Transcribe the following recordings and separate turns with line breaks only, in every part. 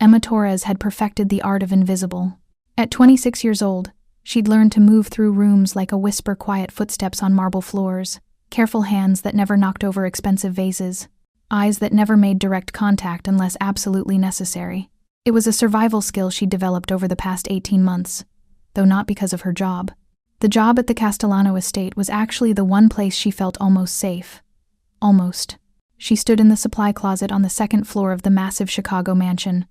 Emma Torres had perfected the art of invisible. At 26 years old, she'd learned to move through rooms like a whisper quiet footsteps on marble floors, careful hands that never knocked over expensive vases, eyes that never made direct contact unless absolutely necessary. It was a survival skill she'd developed over the past 18 months, though not because of her job. The job at the Castellano estate was actually the one place she felt almost safe. Almost. She stood in the supply closet on the second floor of the massive Chicago mansion,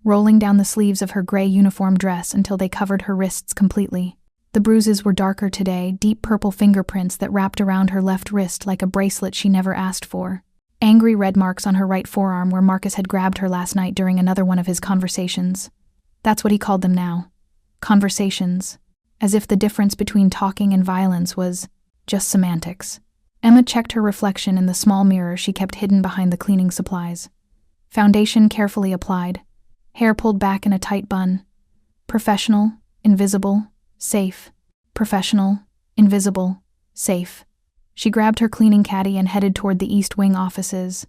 rolling down the sleeves of her gray uniform dress until they covered her wrists completely. The bruises were darker today, deep purple fingerprints that wrapped around her left wrist like a bracelet she never asked for. Angry red marks on her right forearm where Marcus had grabbed her last night during another one of his conversations. That's what he called them now. Conversations. As if the difference between talking and violence was just semantics. Emma checked her reflection in the small mirror she kept hidden behind the cleaning supplies. Foundation carefully applied, hair pulled back in a tight bun. Professional, invisible, safe. Professional, invisible, safe. She grabbed her cleaning caddy and headed toward the East Wing offices.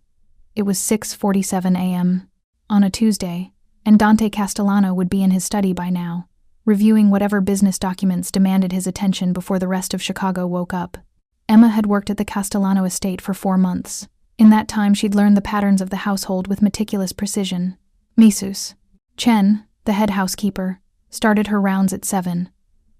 It was 6:47 a.m. on a Tuesday, and Dante Castellano would be in his study by now, reviewing whatever business documents demanded his attention before the rest of Chicago woke up. Emma had worked at the Castellano estate for 4 months. In that time, she'd learned the patterns of the household with meticulous precision. Mrs. Chen, the head housekeeper, started her rounds at 7.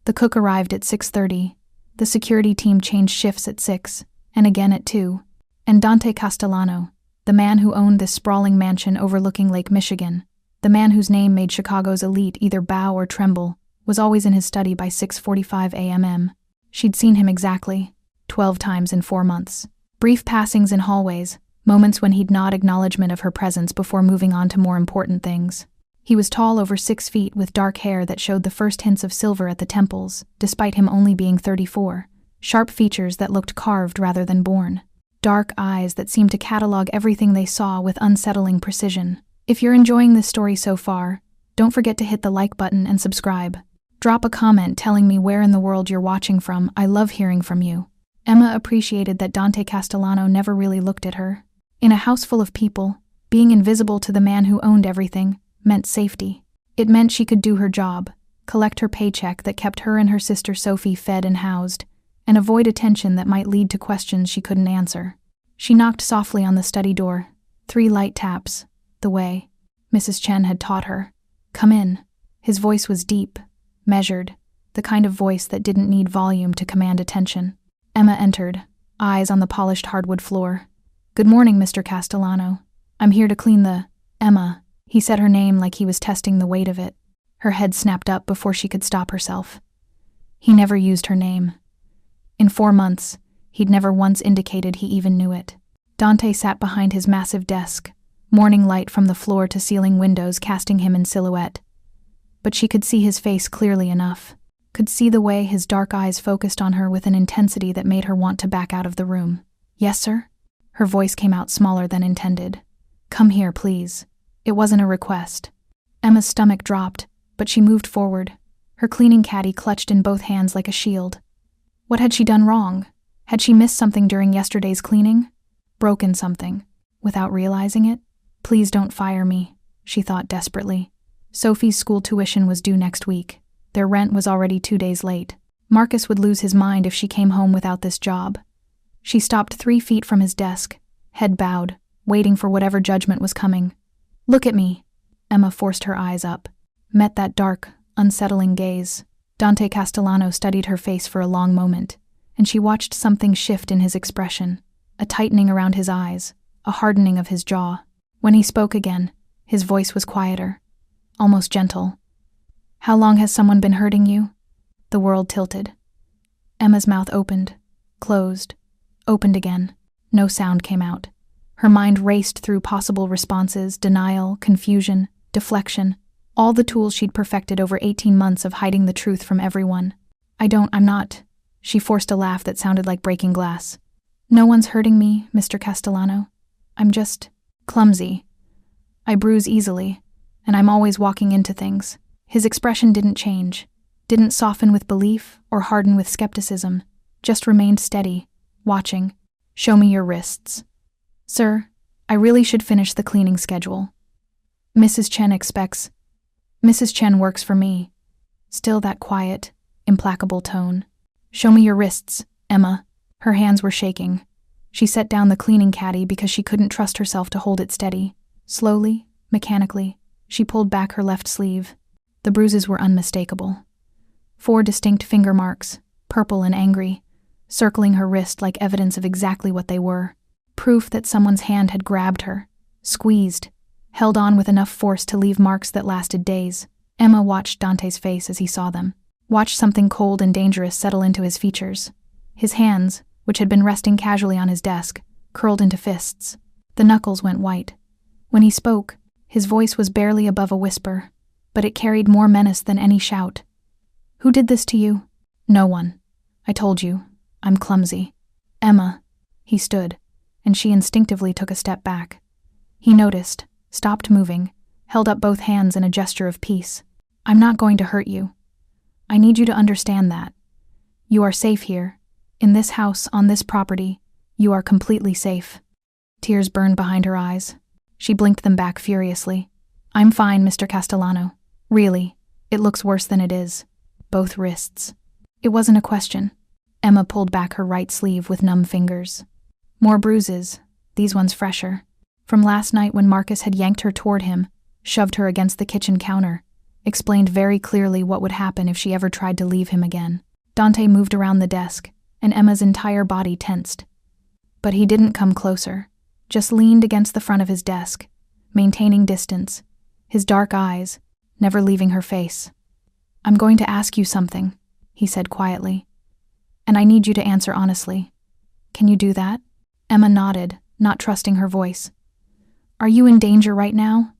The cook arrived at 6:30. The security team changed shifts at 6, and again at 2. And Dante Castellano, the man who owned this sprawling mansion overlooking Lake Michigan, the man whose name made Chicago's elite either bow or tremble, was always in his study by 6:45 a.m. She'd seen him exactly 12 times in 4 months. Brief passings in hallways, moments when he'd nod acknowledgement of her presence before moving on to more important things. He was tall, over 6 feet, with dark hair that showed the first hints of silver at the temples, despite him only being 34. Sharp features that looked carved rather than born. Dark eyes that seemed to catalog everything they saw with unsettling precision. If you're enjoying this story so far, don't forget to hit the like button and subscribe. Drop a comment telling me where in the world you're watching from. I love hearing from you. Emma appreciated that Dante Castellano never really looked at her. In a house full of people, being invisible to the man who owned everything meant safety. It meant she could do her job, collect her paycheck that kept her and her sister Sophie fed and housed, and avoid attention that might lead to questions she couldn't answer. She knocked softly on the study door, 3 light taps, the way Mrs. Chen had taught her. "Come in." His voice was deep, measured, the kind of voice that didn't need volume to command attention. Emma entered, eyes on the polished hardwood floor. "Good morning, Mr. Castellano. I'm here to clean the..." Emma. He said her name like he was testing the weight of it. Her head snapped up before she could stop herself. He never used her name. In 4 months, he'd never once indicated he even knew it. Dante sat behind his massive desk, morning light from the floor to ceiling windows casting him in silhouette. But she could see his face clearly enough, could see the way his dark eyes focused on her with an intensity that made her want to back out of the room. "Yes, sir?" Her voice came out smaller than intended. "Come here, please." It wasn't a request. Emma's stomach dropped, but she moved forward, her cleaning caddy clutched in both hands like a shield. What had she done wrong? Had she missed something during yesterday's cleaning? Broken something, without realizing it? "Please don't fire me," she thought desperately. Sophie's school tuition was due next week. Their rent was already 2 days late. Marcus would lose his mind if she came home without this job. She stopped 3 feet from his desk, head bowed, waiting for whatever judgment was coming. "Look at me." Emma forced her eyes up, met that dark, unsettling gaze. Dante Castellano studied her face for a long moment, and she watched something shift in his expression, a tightening around his eyes, a hardening of his jaw. When he spoke again, his voice was quieter, almost gentle. "How long has someone been hurting you?" The world tilted. Emma's mouth opened, closed, opened again. No sound came out. Her mind raced through possible responses, denial, confusion, deflection, all the tools she'd perfected over 18 months of hiding the truth from everyone. I'm not." She forced a laugh that sounded like breaking glass. "No one's hurting me, Mr. Castellano. I'm just clumsy. I bruise easily, and I'm always walking into things." His expression didn't change, didn't soften with belief or harden with skepticism, just remained steady, watching. "Show me your wrists." "Sir, I really should finish the cleaning schedule." Mrs. Chen expects. Mrs. Chen works for me. Still that quiet, implacable tone. Show me your wrists, Emma. Her hands were shaking. She set down the cleaning caddy because she couldn't trust herself to hold it steady. Slowly, mechanically, she pulled back her left sleeve. The bruises were unmistakable. 4 distinct finger marks, purple and angry, circling her wrist like evidence of exactly what they were. Proof that someone's hand had grabbed her, squeezed, held on with enough force to leave marks that lasted days. Emma watched Dante's face as he saw them. Watched something cold and dangerous settle into his features. His hands, which had been resting casually on his desk, curled into fists. The knuckles went white. When he spoke, his voice was barely above a whisper, but it carried more menace than any shout. Who did this to you? No one. I told you. I'm clumsy. Emma. He stood, and she instinctively took a step back. He noticed, stopped moving, held up both hands in a gesture of peace. I'm not going to hurt you. I need you to understand that. You are safe here. In this house, on this property, you are completely safe. Tears burned behind her eyes. She blinked them back furiously. I'm fine, Mr. Castellano. Really, it looks worse than it is. Both wrists. It wasn't a question. Emma pulled back her right sleeve with numb fingers. More bruises, these ones fresher. From last night when Marcus had yanked her toward him, shoved her against the kitchen counter, explained very clearly what would happen if she ever tried to leave him again. Dante moved around the desk, and Emma's entire body tensed. But he didn't come closer, just leaned against the front of his desk, maintaining distance, his dark eyes never leaving her face. I'm going to ask you something, he said quietly, and I need you to answer honestly. Can you do that? Emma nodded, not trusting her voice. Are you in danger right now?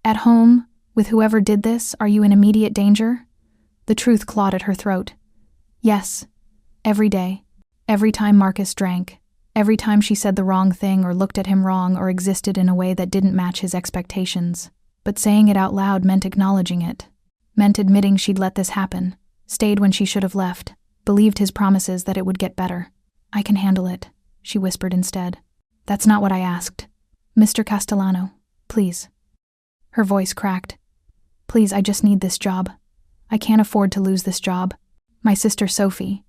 At home, with whoever did this, are you in immediate danger? The truth clawed at her throat. Yes, every day, every time Marcus drank, every time she said the wrong thing or looked at him wrong or existed in a way that didn't match his expectations. But saying it out loud meant acknowledging it, meant admitting she'd let this happen, stayed when she should have left, believed his promises that it would get better. I can handle it, she whispered instead. That's not what I asked. Mr. Castellano, please. Her voice cracked. Please, I just need this job. I can't afford to lose this job. My sister Sophie.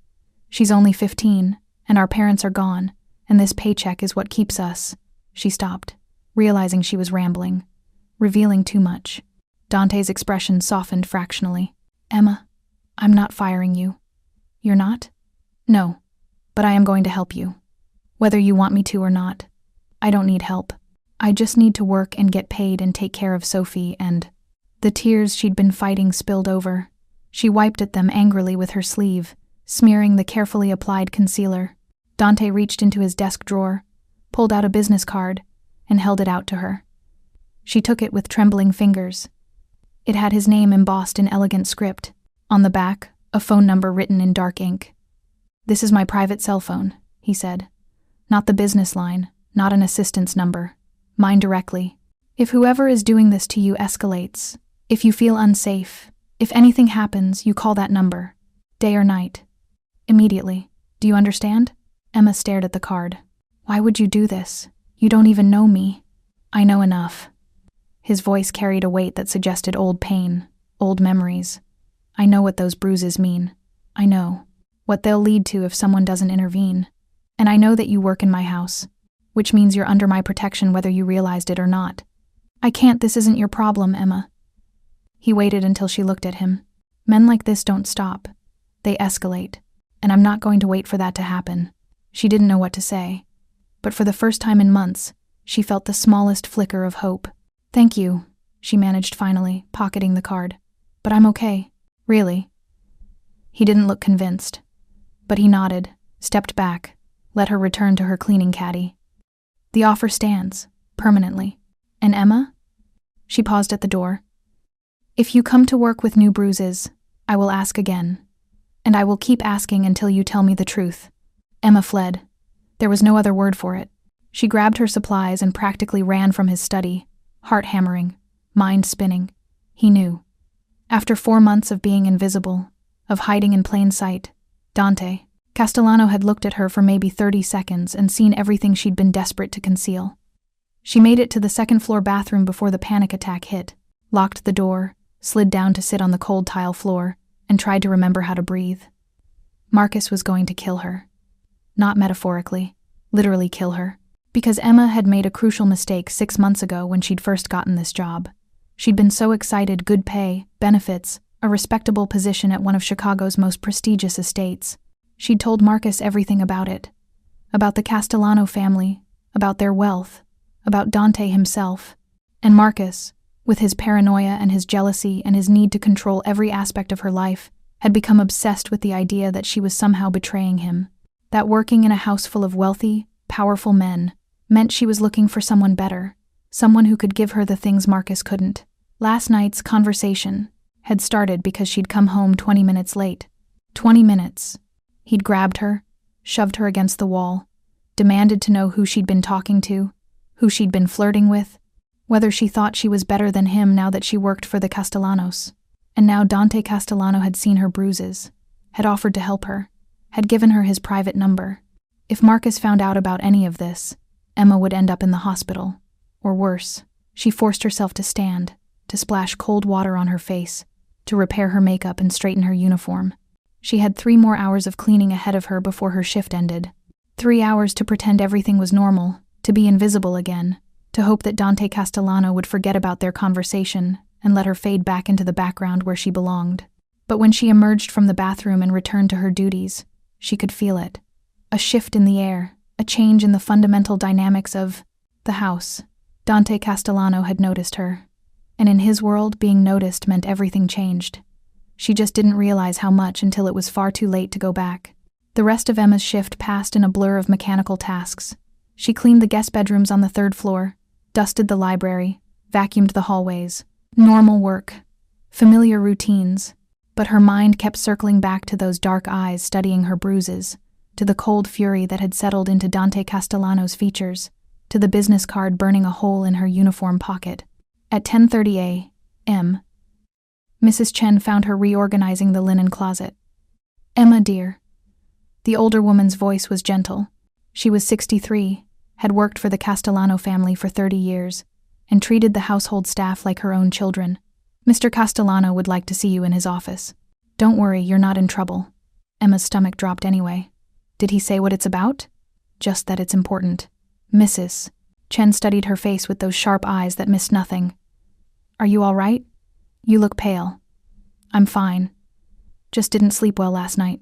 She's only 15, and our parents are gone, and this paycheck is what keeps us. She stopped, realizing she was rambling, revealing too much. Dante's expression softened fractionally. Emma, I'm not firing you. You're not? No, but I am going to help you. Whether you want me to or not. I don't need help. I just need to work and get paid and take care of Sophie and... The tears she'd been fighting spilled over. She wiped at them angrily with her sleeve, smearing the carefully applied concealer. Dante reached into his desk drawer, pulled out a business card, and held it out to her. She took it with trembling fingers. It had his name embossed in elegant script. On the back, a phone number written in dark ink. This is my private cell phone, he said. Not the business line, not an assistant's number. Mine directly. If whoever is doing this to you escalates, if you feel unsafe, if anything happens, you call that number. Day or night. Immediately. Do you understand? Emma stared at the card. Why would you do this? You don't even know me. I know enough. His voice carried a weight that suggested old pain, old memories. I know what those bruises mean. I know what they'll lead to if someone doesn't intervene. And I know that you work in my house, which means you're under my protection whether you realized it or not. I can't, this isn't your problem, Emma. He waited until she looked at him. Men like this don't stop. They escalate. And I'm not going to wait for that to happen. She didn't know what to say. But for the first time in months, she felt the smallest flicker of hope. Thank you, she managed finally, pocketing the card. But I'm okay. Really. He didn't look convinced. But he nodded, stepped back, let her return to her cleaning caddy. The offer stands, permanently. And Emma? She paused at the door. If you come to work with new bruises, I will ask again. And I will keep asking until you tell me the truth. Emma fled. There was no other word for it. She grabbed her supplies and practically ran from his study, heart hammering, mind spinning. He knew. After 4 months of being invisible, of hiding in plain sight, Dante Castellano had looked at her for maybe 30 seconds and seen everything she'd been desperate to conceal. She made it to the second-floor bathroom before the panic attack hit, locked the door, slid down to sit on the cold tile floor, and tried to remember how to breathe. Marcus was going to kill her. Not metaphorically, literally kill her. Because Emma had made a crucial mistake 6 months ago when she'd first gotten this job. She'd been so excited, good pay, benefits, a respectable position at one of Chicago's most prestigious estates. She'd told Marcus everything about it. About the Castellano family, about their wealth, about Dante himself. And Marcus, with his paranoia and his jealousy and his need to control every aspect of her life, had become obsessed with the idea that she was somehow betraying him. That working in a house full of wealthy, powerful men meant she was looking for someone better, someone who could give her the things Marcus couldn't. Last night's conversation had started because she'd come home 20 minutes late. 20 minutes. He'd grabbed her, shoved her against the wall, demanded to know who she'd been talking to, who she'd been flirting with, whether she thought she was better than him now that she worked for the Castellanos. And now Dante Castellano had seen her bruises, had offered to help her, had given her his private number. If Marcus found out about any of this, Emma would end up in the hospital. Or worse, she forced herself to stand, to splash cold water on her face, to repair her makeup and straighten her uniform. She had 3 more hours of cleaning ahead of her before her shift ended. 3 hours to pretend everything was normal, to be invisible again, to hope that Dante Castellano would forget about their conversation and let her fade back into the background where she belonged. But when she emerged from the bathroom and returned to her duties, she could feel it. A shift in the air, a change in the fundamental dynamics of the house. Dante Castellano had noticed her, and in his world, being noticed meant everything changed. She just didn't realize how much until it was far too late to go back. The rest of Emma's shift passed in a blur of mechanical tasks. She cleaned the guest bedrooms on the 3rd floor, dusted the library, vacuumed the hallways. Normal work, familiar routines, but her mind kept circling back to those dark eyes studying her bruises, to the cold fury that had settled into Dante Castellano's features, to the business card burning a hole in her uniform pocket. At 10:30 a.m., Mrs. Chen found her reorganizing the linen closet. "Emma, dear." The older woman's voice was gentle. She was 63, had worked for the Castellano family for 30 years, and treated the household staff like her own children. "Mr. Castellano would like to see you in his office." "Don't worry, you're not in trouble." Emma's stomach dropped anyway. "Did he say what it's about?" "Just that it's important." "Mrs." Chen studied her face with those sharp eyes that missed nothing. "Are you all right? You look pale." "I'm fine. Just didn't sleep well last night."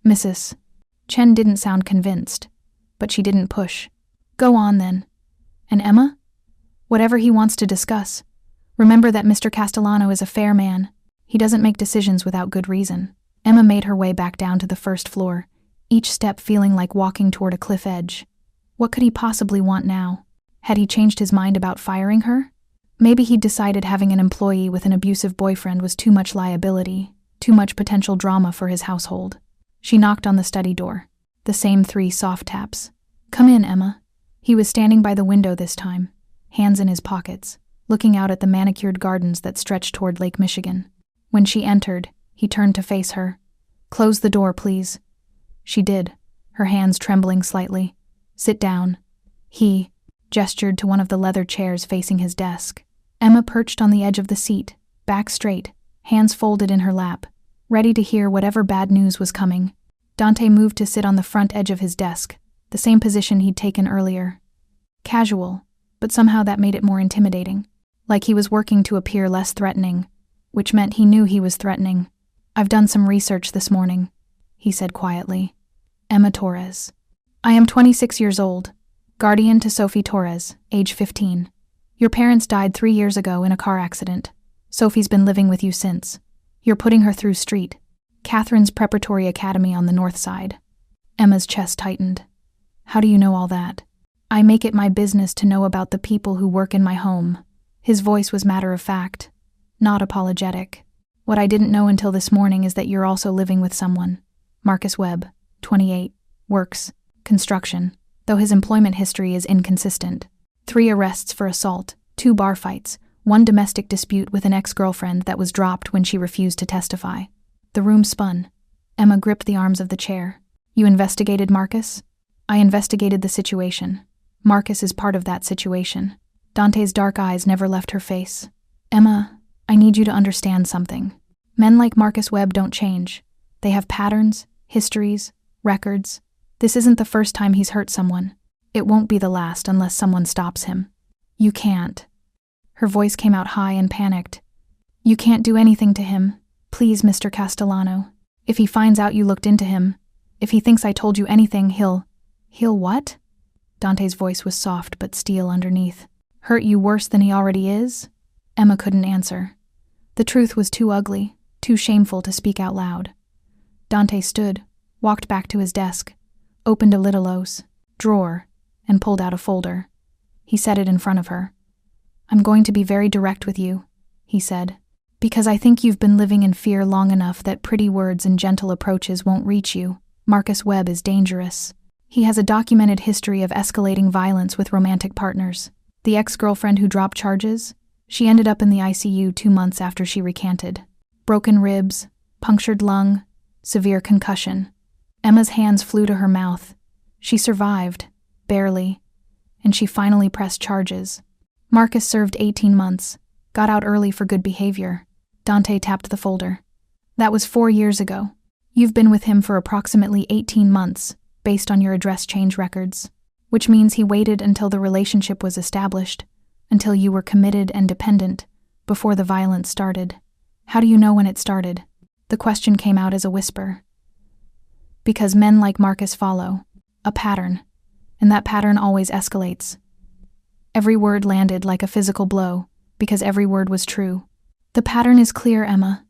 "Mrs." Chen didn't sound convinced, but she didn't push. "Go on, then." "And Emma? Whatever he wants to discuss. Remember that Mr. Castellano is a fair man. He doesn't make decisions without good reason." Emma made her way back down to the 1st floor, each step feeling like walking toward a cliff edge. What could he possibly want now? Had he changed his mind about firing her? Maybe he'd decided having an employee with an abusive boyfriend was too much liability, too much potential drama for his household. She knocked on the study door. The same 3 soft taps. "Come in, Emma." He was standing by the window this time, hands in his pockets, looking out at the manicured gardens that stretched toward Lake Michigan. When she entered, he turned to face her. "Close the door, please." She did, her hands trembling slightly. "Sit down." He gestured to one of the leather chairs facing his desk. Emma perched on the edge of the seat, back straight, hands folded in her lap, ready to hear whatever bad news was coming. Dante moved to sit on the front edge of his desk, the same position he'd taken earlier. Casual, but somehow that made it more intimidating, like he was working to appear less threatening, which meant he knew he was threatening. "I've done some research this morning," he said quietly. "Emma Torres. I am 26 years old, guardian to Sophie Torres, age 15. Your parents died 3 years ago in a car accident. Sophie's been living with you since. You're putting her through street. Catherine's preparatory academy on the north side." Emma's chest tightened. "How do you know all that?" "I make it my business to know about the people who work in my home." His voice was matter-of-fact, not apologetic. "What I didn't know until this morning is that you're also living with someone. Marcus Webb, 28, works, construction, though his employment history is inconsistent. 3 arrests for assault, 2 bar fights, 1 domestic dispute with an ex-girlfriend that was dropped when she refused to testify." The room spun. Emma gripped the arms of the chair. "You investigated Marcus?" "I investigated the situation. Marcus is part of that situation. Dante's dark eyes never left her face. Emma, I need you to understand something. Men like Marcus Webb don't change. They have patterns, histories, records. This isn't the first time he's hurt someone. It won't be the last unless someone stops him. You can't. Her voice came out high and panicked. You can't do anything to him. Please, Mr. Castellano. If he finds out you looked into him, if he thinks I told you anything, he'll what? Dante's voice was soft but steel underneath. Hurt you worse than he already is? Emma couldn't answer. The truth was too ugly, too shameful to speak out loud. Dante stood, walked back to his desk, opened a little drawer, and pulled out a folder. He set it in front of her. I'm going to be very direct with you, he said, because I think you've been living in fear long enough that pretty words and gentle approaches won't reach you. Marcus Webb is dangerous. He has a documented history of escalating violence with romantic partners. The ex-girlfriend who dropped charges, she ended up in the ICU 2 months after she recanted. Broken ribs, punctured lung, severe concussion. Emma's hands flew to her mouth. She survived, barely, and she finally pressed charges. Marcus served 18 months, got out early for good behavior. Dante tapped the folder. That was 4 years ago. You've been with him for approximately 18 months, based on your address change records, which means he waited until the relationship was established, until you were committed and dependent, before the violence started. How do you know when it started? The question came out as a whisper. Because men like Marcus follow a pattern, and that pattern always escalates. Every word landed like a physical blow, because every word was true. The pattern is clear, Emma,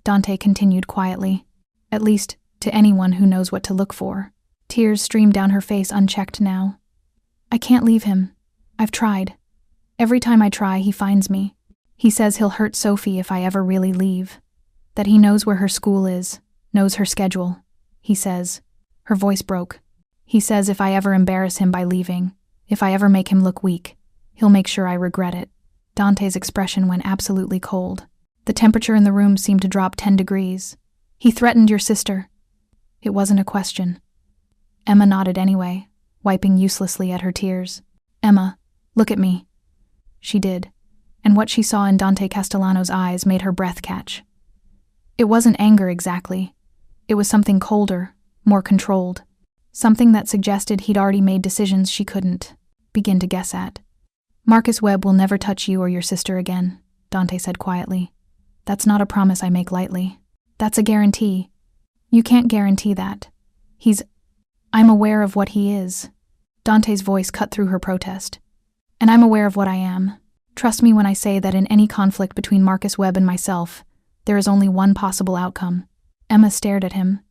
Dante continued quietly, at least to anyone who knows what to look for. Tears streamed down her face unchecked now. I can't leave him. I've tried. Every time I try, he finds me. He says he'll hurt Sophie if I ever really leave. That he knows where her school is, knows her schedule. He says. Her voice broke. He says if I ever embarrass him by leaving, if I ever make him look weak, he'll make sure I regret it. Dante's expression went absolutely cold. The temperature in the room seemed to drop 10 degrees. He threatened your sister. It wasn't a question. Emma nodded anyway, wiping uselessly at her tears. Emma, look at me. She did, and what she saw in Dante Castellano's eyes made her breath catch. It wasn't anger exactly. It was something colder, more controlled. Something that suggested he'd already made decisions she couldn't begin to guess at. Marcus Webb will never touch you or your sister again, Dante said quietly. That's not a promise I make lightly. That's a guarantee. You can't guarantee that. I'm aware of what he is. Dante's voice cut through her protest. And I'm aware of what I am. Trust me when I say that in any conflict between Marcus Webb and myself, there is only one possible outcome. Emma stared at him,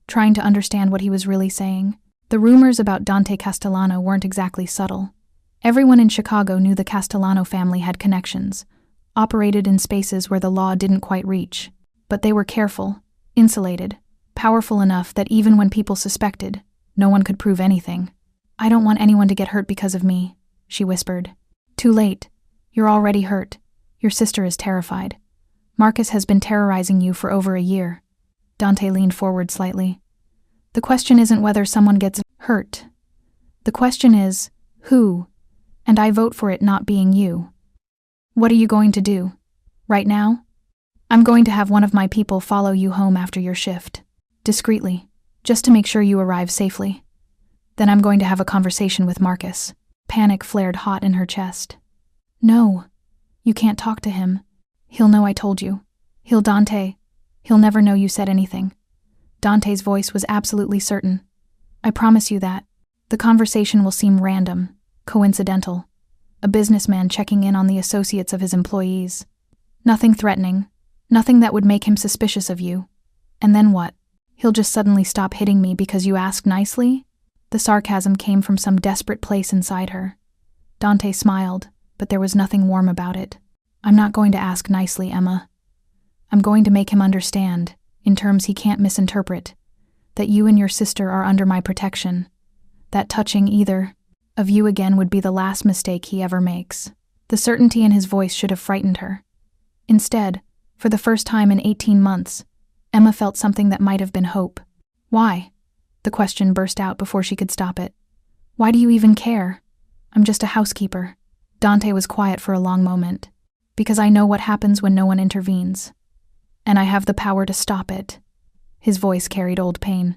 trying to understand what he was really saying. The rumors about Dante Castellano weren't exactly subtle. Everyone in Chicago knew the Castellano family had connections, operated in spaces where the law didn't quite reach. But they were careful, insulated, powerful enough that even when people suspected, no one could prove anything. I don't want anyone to get hurt because of me, she whispered. Too late. You're already hurt. Your sister is terrified. Marcus has been terrorizing you for over a year. Dante leaned forward slightly. The question isn't whether someone gets hurt. The question is, who? And I vote for it not being you. What are you going to do? Right now? I'm going to have one of my people follow you home after your shift. Discreetly, just to make sure you arrive safely. Then I'm going to have a conversation with Marcus. Panic flared hot in her chest. No, you can't talk to him. He'll know I told you. He'll never know you said anything. Dante's voice was absolutely certain. I promise you that. The conversation will seem random, coincidental. A businessman checking in on the associates of his employees. Nothing threatening, nothing that would make him suspicious of you. And then what? He'll just suddenly stop hitting me because you asked nicely? The sarcasm came from some desperate place inside her. Dante smiled, but there was nothing warm about it. I'm not going to ask nicely, Emma. I'm going to make him understand, in terms he can't misinterpret, that you and your sister are under my protection. That touching either of you again would be the last mistake he ever makes. The certainty in his voice should have frightened her. Instead, for the first time in 18 months, Emma felt something that might have been hope. Why? The question burst out before she could stop it. Why do you even care? I'm just a housekeeper." Dante was quiet for a long moment. "Because I know what happens when no one intervenes. And I have the power to stop it." His voice carried old pain.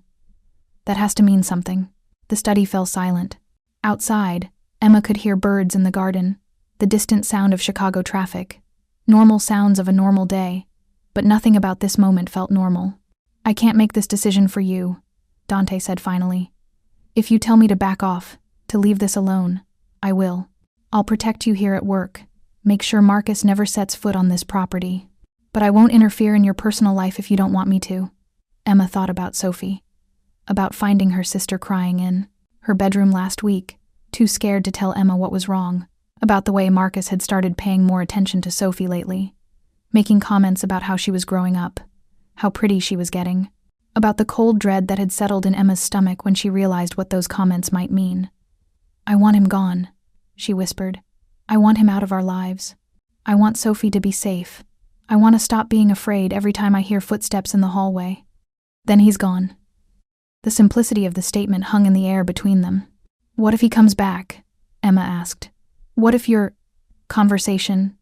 "That has to mean something." The study fell silent. Outside, Emma could hear birds in the garden, the distant sound of Chicago traffic, normal sounds of a normal day, but nothing about this moment felt normal. "I can't make this decision for you," Dante said finally. "If you tell me to back off, to leave this alone, I will. I'll protect you here at work, make sure Marcus never sets foot on this property. But I won't interfere in your personal life if you don't want me to." Emma thought about Sophie, about finding her sister crying in her bedroom last week, too scared to tell Emma what was wrong, about the way Marcus had started paying more attention to Sophie lately, making comments about how she was growing up, how pretty she was getting, about the cold dread that had settled in Emma's stomach when she realized what those comments might mean. "I want him gone," she whispered. "I want him out of our lives. I want Sophie to be safe. I want to stop being afraid every time I hear footsteps in the hallway. Then he's gone." The simplicity of the statement hung in the air between them. "What if he comes back?" Emma asked. "What if your conversation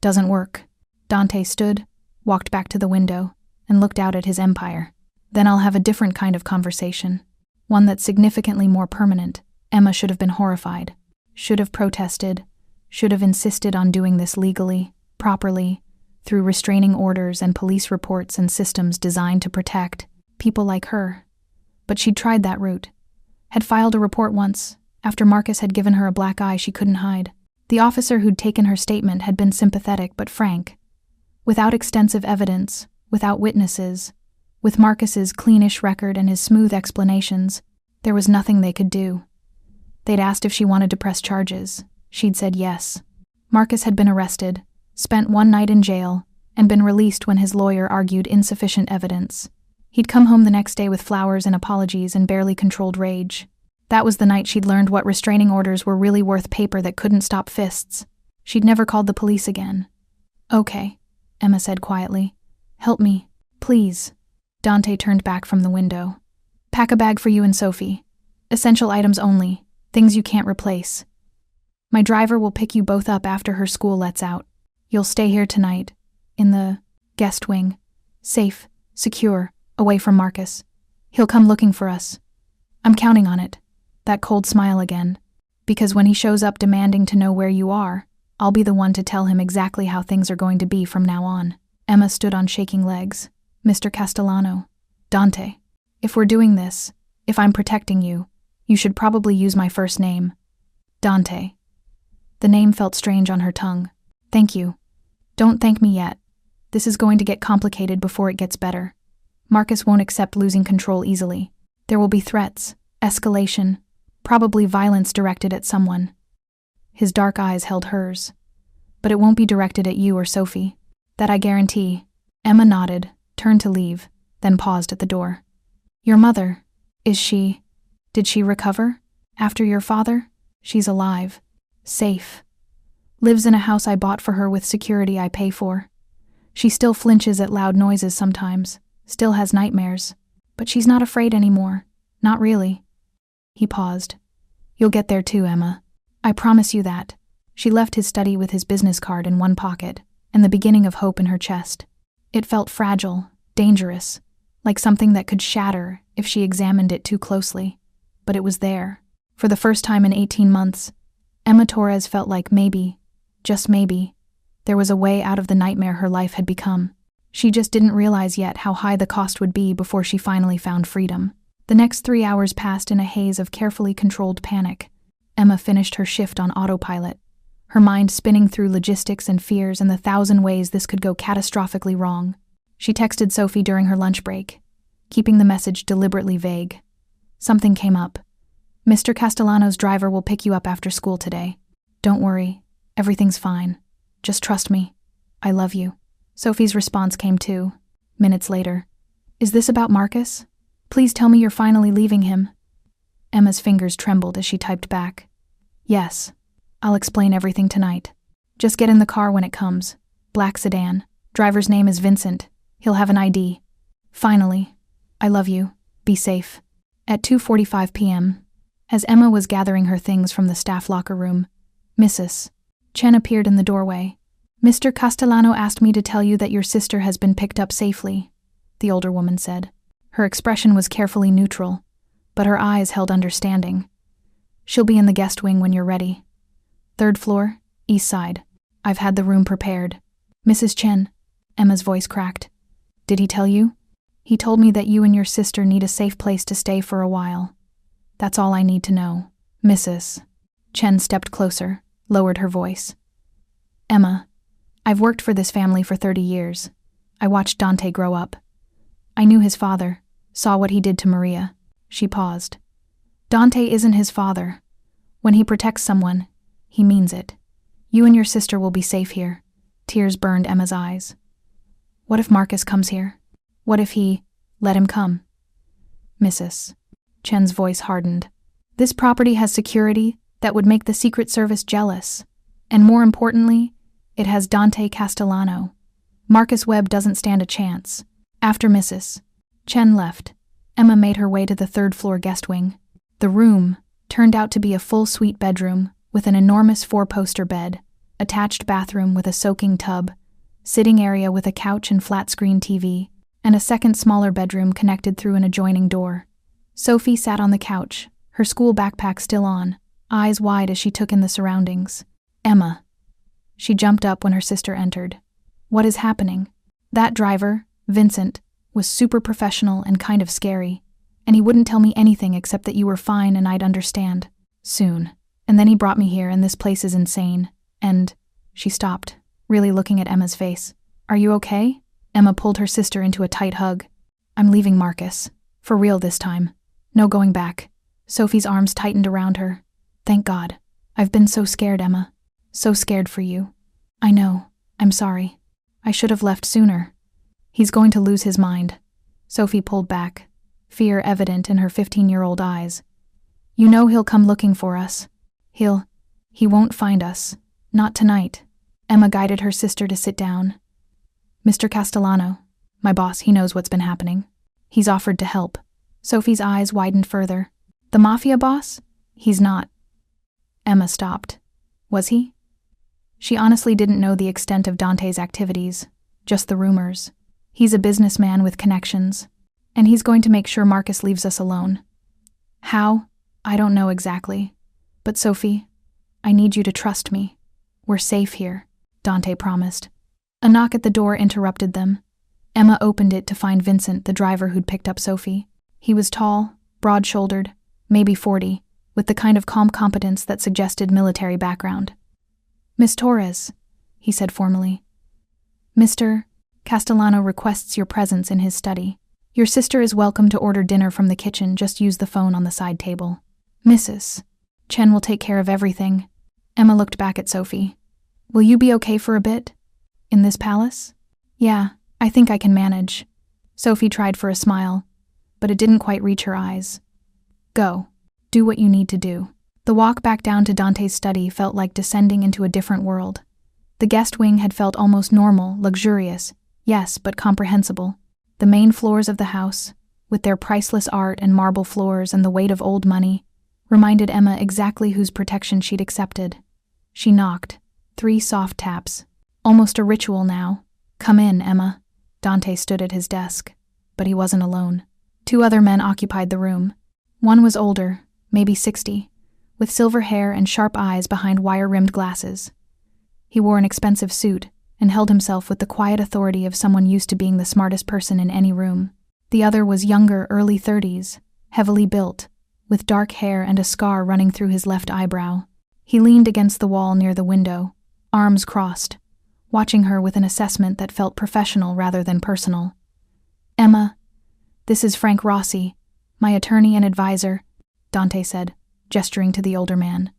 doesn't work?" Dante stood, walked back to the window, and looked out at his empire. "Then I'll have a different kind of conversation. One that's significantly more permanent." Emma should have been horrified, should have protested, should have insisted on doing this legally, properly, through restraining orders and police reports and systems designed to protect people like her. But she'd tried that route, had filed a report once, after Marcus had given her a black eye she couldn't hide. The officer who'd taken her statement had been sympathetic but frank. Without extensive evidence, without witnesses, with Marcus's cleanish record and his smooth explanations, there was nothing they could do. They'd asked if she wanted to press charges. She'd said yes. Marcus had been arrested, spent one night in jail, and been released when his lawyer argued insufficient evidence. He'd come home the next day with flowers and apologies and barely controlled rage. That was the night she'd learned what restraining orders were really worth paper that couldn't stop fists. She'd never called the police again. "Okay," Emma said quietly. "Help me, please." Dante turned back from the window. "Pack a bag for you and Sophie. Essential items only, things you can't replace. My driver will pick you both up after her school lets out. You'll stay here tonight, in the guest wing, safe, secure, away from Marcus. He'll come looking for us. I'm counting on it." That cold smile again. "Because when he shows up demanding to know where you are, I'll be the one to tell him exactly how things are going to be from now on." Emma stood on shaking legs. "Mr. Castellano, Dante, if we're doing this, if I'm protecting you, you should probably use my first name. Dante." The name felt strange on her tongue. "Thank you. Don't thank me yet. This is going to get complicated before it gets better. Marcus won't accept losing control easily. There will be threats, escalation, probably violence directed at someone." His dark eyes held hers. "But it won't be directed at you or Sophie. That I guarantee." Emma nodded, turned to leave, then paused at the door. "Your mother, did she recover? After your father? She's alive. Safe. Lives in a house I bought for her with security I pay for. She still flinches at loud noises sometimes, still has nightmares, but she's not afraid anymore. Not really." He paused. "You'll get there too, Emma. I promise you that." She left his study with his business card in one pocket and the beginning of hope in her chest. It felt fragile, dangerous, like something that could shatter if she examined it too closely. But it was there. For the first time in 18 months, Emma Torres felt like maybe, just maybe, there was a way out of the nightmare her life had become. She just didn't realize yet how high the cost would be before she finally found freedom. The next 3 hours passed in a haze of carefully controlled panic. Emma finished her shift on autopilot, her mind spinning through logistics and fears and the 1,000 ways this could go catastrophically wrong. She texted Sophie during her lunch break, keeping the message deliberately vague. Something came up. "Mr. Castellano's driver will pick you up after school today. Don't worry, everything's fine. Just trust me. I love you." Sophie's response came too, minutes later. "Is this about Marcus? Please tell me you're finally leaving him." Emma's fingers trembled as she typed back. "Yes, I'll explain everything tonight. Just get in the car when it comes. Black sedan. Driver's name is Vincent. He'll have an ID. Finally. I love you. Be safe." At 2:45 p.m., As Emma was gathering her things from the staff locker room, Mrs. Chen appeared in the doorway. "Mr. Castellano asked me to tell you that your sister has been picked up safely," the older woman said. Her expression was carefully neutral, but her eyes held understanding. "She'll be in the guest wing when you're ready. 3rd floor, east side. I've had the room prepared." "Mrs. Chen," Emma's voice cracked. "Did he tell you?" "He told me that you and your sister need a safe place to stay for a while. That's all I need to know." Mrs. Chen stepped closer, lowered her voice. "Emma, I've worked for this family for 30 years. I watched Dante grow up. I knew his father, saw what he did to Maria." She paused. "Dante isn't his father. When he protects someone, he means it. You and your sister will be safe here." Tears burned Emma's eyes. "What if Marcus comes here? What if he... let him come?" Mrs. Chen's voice hardened. "This property has security that would make the Secret Service jealous. And more importantly, it has Dante Castellano. Marcus Webb doesn't stand a chance." After Mrs. Chen left, Emma made her way to the 3rd floor guest wing. The room turned out to be a full suite bedroom with an enormous 4-poster bed, attached bathroom with a soaking tub, sitting area with a couch and flat-screen TV, and a second smaller bedroom connected through an adjoining door. Sophie sat on the couch, her school backpack still on, eyes wide as she took in the surroundings. "Emma." She jumped up when her sister entered. "What is happening?" "That driver, Vincent, was super professional and kind of scary, and he wouldn't tell me anything except that you were fine and I'd understand soon. And then he brought me here, and this place is insane. And..." She stopped, really looking at Emma's face. "Are you okay?" Emma pulled her sister into a tight hug. "I'm leaving Marcus. For real this time. No going back." Sophie's arms tightened around her. "Thank God. I've been so scared, Emma. So scared for you." "I know. I'm sorry. I should have left sooner." "He's going to lose his mind." Sophie pulled back, fear evident in her 15-year-old eyes. "You know he'll come looking for us. He won't find us. Not tonight." Emma guided her sister to sit down. "Mr. Castellano, my boss, he knows what's been happening. He's offered to help." Sophie's eyes widened further. "The Mafia boss? He's not." Emma stopped. "Was he?" She honestly didn't know the extent of Dante's activities, just the rumors. "He's a businessman with connections, and he's going to make sure Marcus leaves us alone." "How? I don't know exactly. But Sophie, I need you to trust me. We're safe here," Dante promised. A knock at the door interrupted them. Emma opened it to find Vincent, the driver who'd picked up Sophie. He was tall, broad-shouldered, maybe 40, with the kind of calm competence that suggested military background. "Miss Torres," he said formally. "Mr. Castellano requests your presence in his study. Your sister is welcome to order dinner from the kitchen, just use the phone on the side table. Mrs. Chen will take care of everything." Emma looked back at Sophie. "Will you be okay for a bit? In this palace?" "Yeah, I think I can manage." Sophie tried for a smile, but it didn't quite reach her eyes. "Go. Do what you need to do." The walk back down to Dante's study felt like descending into a different world. The guest wing had felt almost normal, luxurious, yes, but comprehensible. The main floors of the house, with their priceless art and marble floors and the weight of old money, reminded Emma exactly whose protection she'd accepted. She knocked, 3 soft taps, almost a ritual now. "Come in, Emma." Dante stood at his desk, but he wasn't alone. 2 other men occupied the room. One was older, maybe 60, with silver hair and sharp eyes behind wire-rimmed glasses. He wore an expensive suit and held himself with the quiet authority of someone used to being the smartest person in any room. The other was younger, early 30s, heavily built, with dark hair and a scar running through his left eyebrow. He leaned against the wall near the window, arms crossed, watching her with an assessment that felt professional rather than personal. "Emma, this is Frank Rossi, my attorney and advisor," Dante said, gesturing to the older man,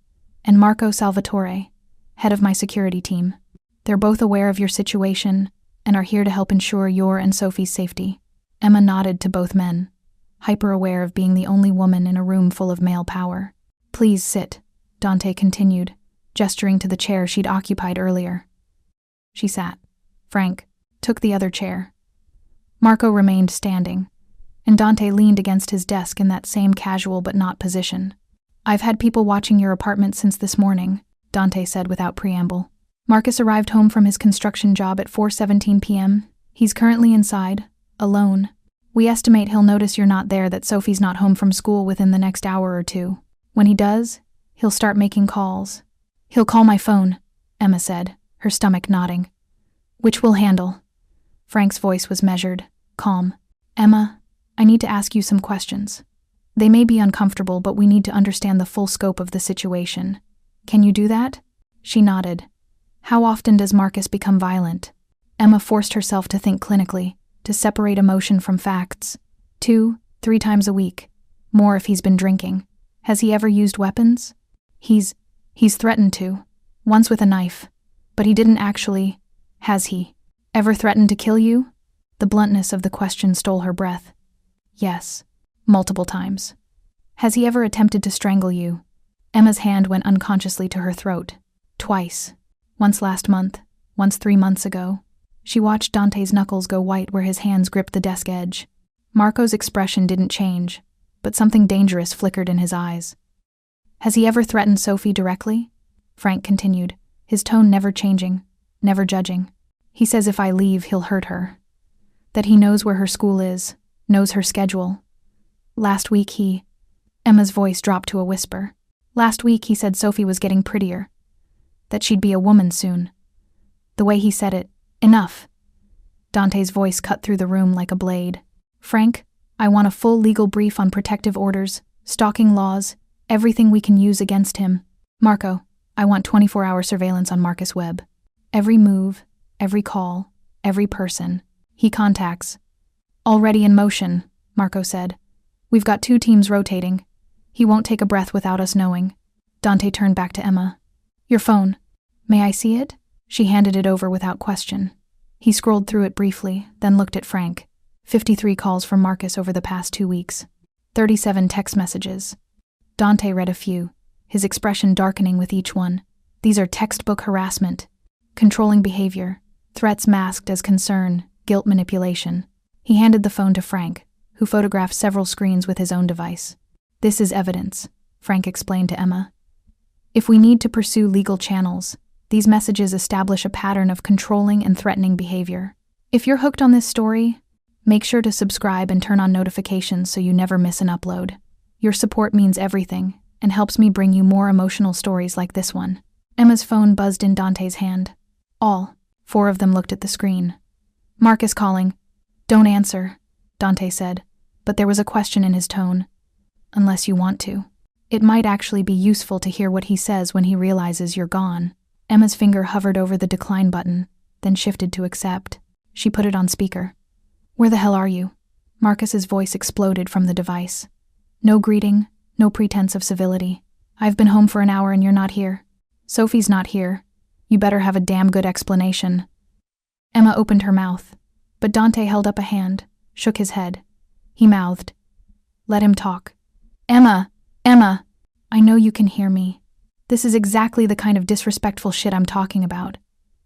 "and Marco Salvatore, head of my security team. They're both aware of your situation and are here to help ensure your and Sophie's safety." Emma nodded to both men, hyper-aware of being the only woman in a room full of male power. "Please sit," Dante continued, gesturing to the chair she'd occupied earlier. She sat. Frank took the other chair. Marco remained standing, and Dante leaned against his desk in that same casual but not position. I've had people watching your apartment since this morning, Dante said without preamble. Marcus arrived home from his construction job at 4:17 p.m. He's currently inside, alone. We estimate he'll notice you're not there, that Sophie's not home from school within the next hour or two. When he does, he'll start making calls. He'll call my phone, Emma said, her stomach nodding. Which we'll handle. Frank's voice was measured, calm. Emma, I need to ask you some questions. They may be uncomfortable, but we need to understand the full scope of the situation. Can you do that? She nodded. How often does Marcus become violent? Emma forced herself to think clinically, to separate emotion from facts. 2-3 times a week. More if he's been drinking. Has he ever used weapons? He's threatened to. Once with a knife. But he didn't actually. Has he ever threatened to kill you? The bluntness of the question stole her breath. Yes. Multiple times. Has he ever attempted to strangle you? Emma's hand went unconsciously to her throat. Twice. Once last month, once 3 months ago. She watched Dante's knuckles go white where his hands gripped the desk edge. Marco's expression didn't change, but something dangerous flickered in his eyes. Has he ever threatened Sophie directly? Frank continued, his tone never changing, never judging. He says if I leave, he'll hurt her. That he knows where her school is, knows her schedule. Last week Emma's voice dropped to a whisper. Last week he said Sophie was getting prettier. That she'd be a woman soon. The way he said it, enough. Dante's voice cut through the room like a blade. Frank, I want a full legal brief on protective orders, stalking laws, everything we can use against him. Marco, I want 24-hour surveillance on Marcus Webb. Every move, every call, every person he contacts. Already in motion, Marco said. We've got 2 teams rotating. He won't take a breath without us knowing. Dante turned back to Emma. Your phone. May I see it? She handed it over without question. He scrolled through it briefly, then looked at Frank. 53 calls from Marcus over the past 2 weeks. 37 text messages. Dante read a few, his expression darkening with each one. These are textbook harassment. Controlling behavior. Threats masked as concern, guilt manipulation. He handed the phone to Frank, who photographed several screens with his own device. This is evidence, Frank explained to Emma. If we need to pursue legal channels, these messages establish a pattern of controlling and threatening behavior. If you're hooked on this story, make sure to subscribe and turn on notifications so you never miss an upload. Your support means everything and helps me bring you more emotional stories like this one. Emma's phone buzzed in Dante's hand. All 4 of them looked at the screen. Marcus calling. Don't answer, Dante said, but there was a question in his tone. Unless you want to. It might actually be useful to hear what he says when he realizes you're gone. Emma's finger hovered over the decline button, then shifted to accept. She put it on speaker. Where the hell are you? Marcus's voice exploded from the device. No greeting, no pretense of civility. I've been home for an hour and you're not here. Sophie's not here. You better have a damn good explanation. Emma opened her mouth, but Dante held up a hand, shook his head. He mouthed. Let him talk. Emma, I know you can hear me. This is exactly the kind of disrespectful shit I'm talking about.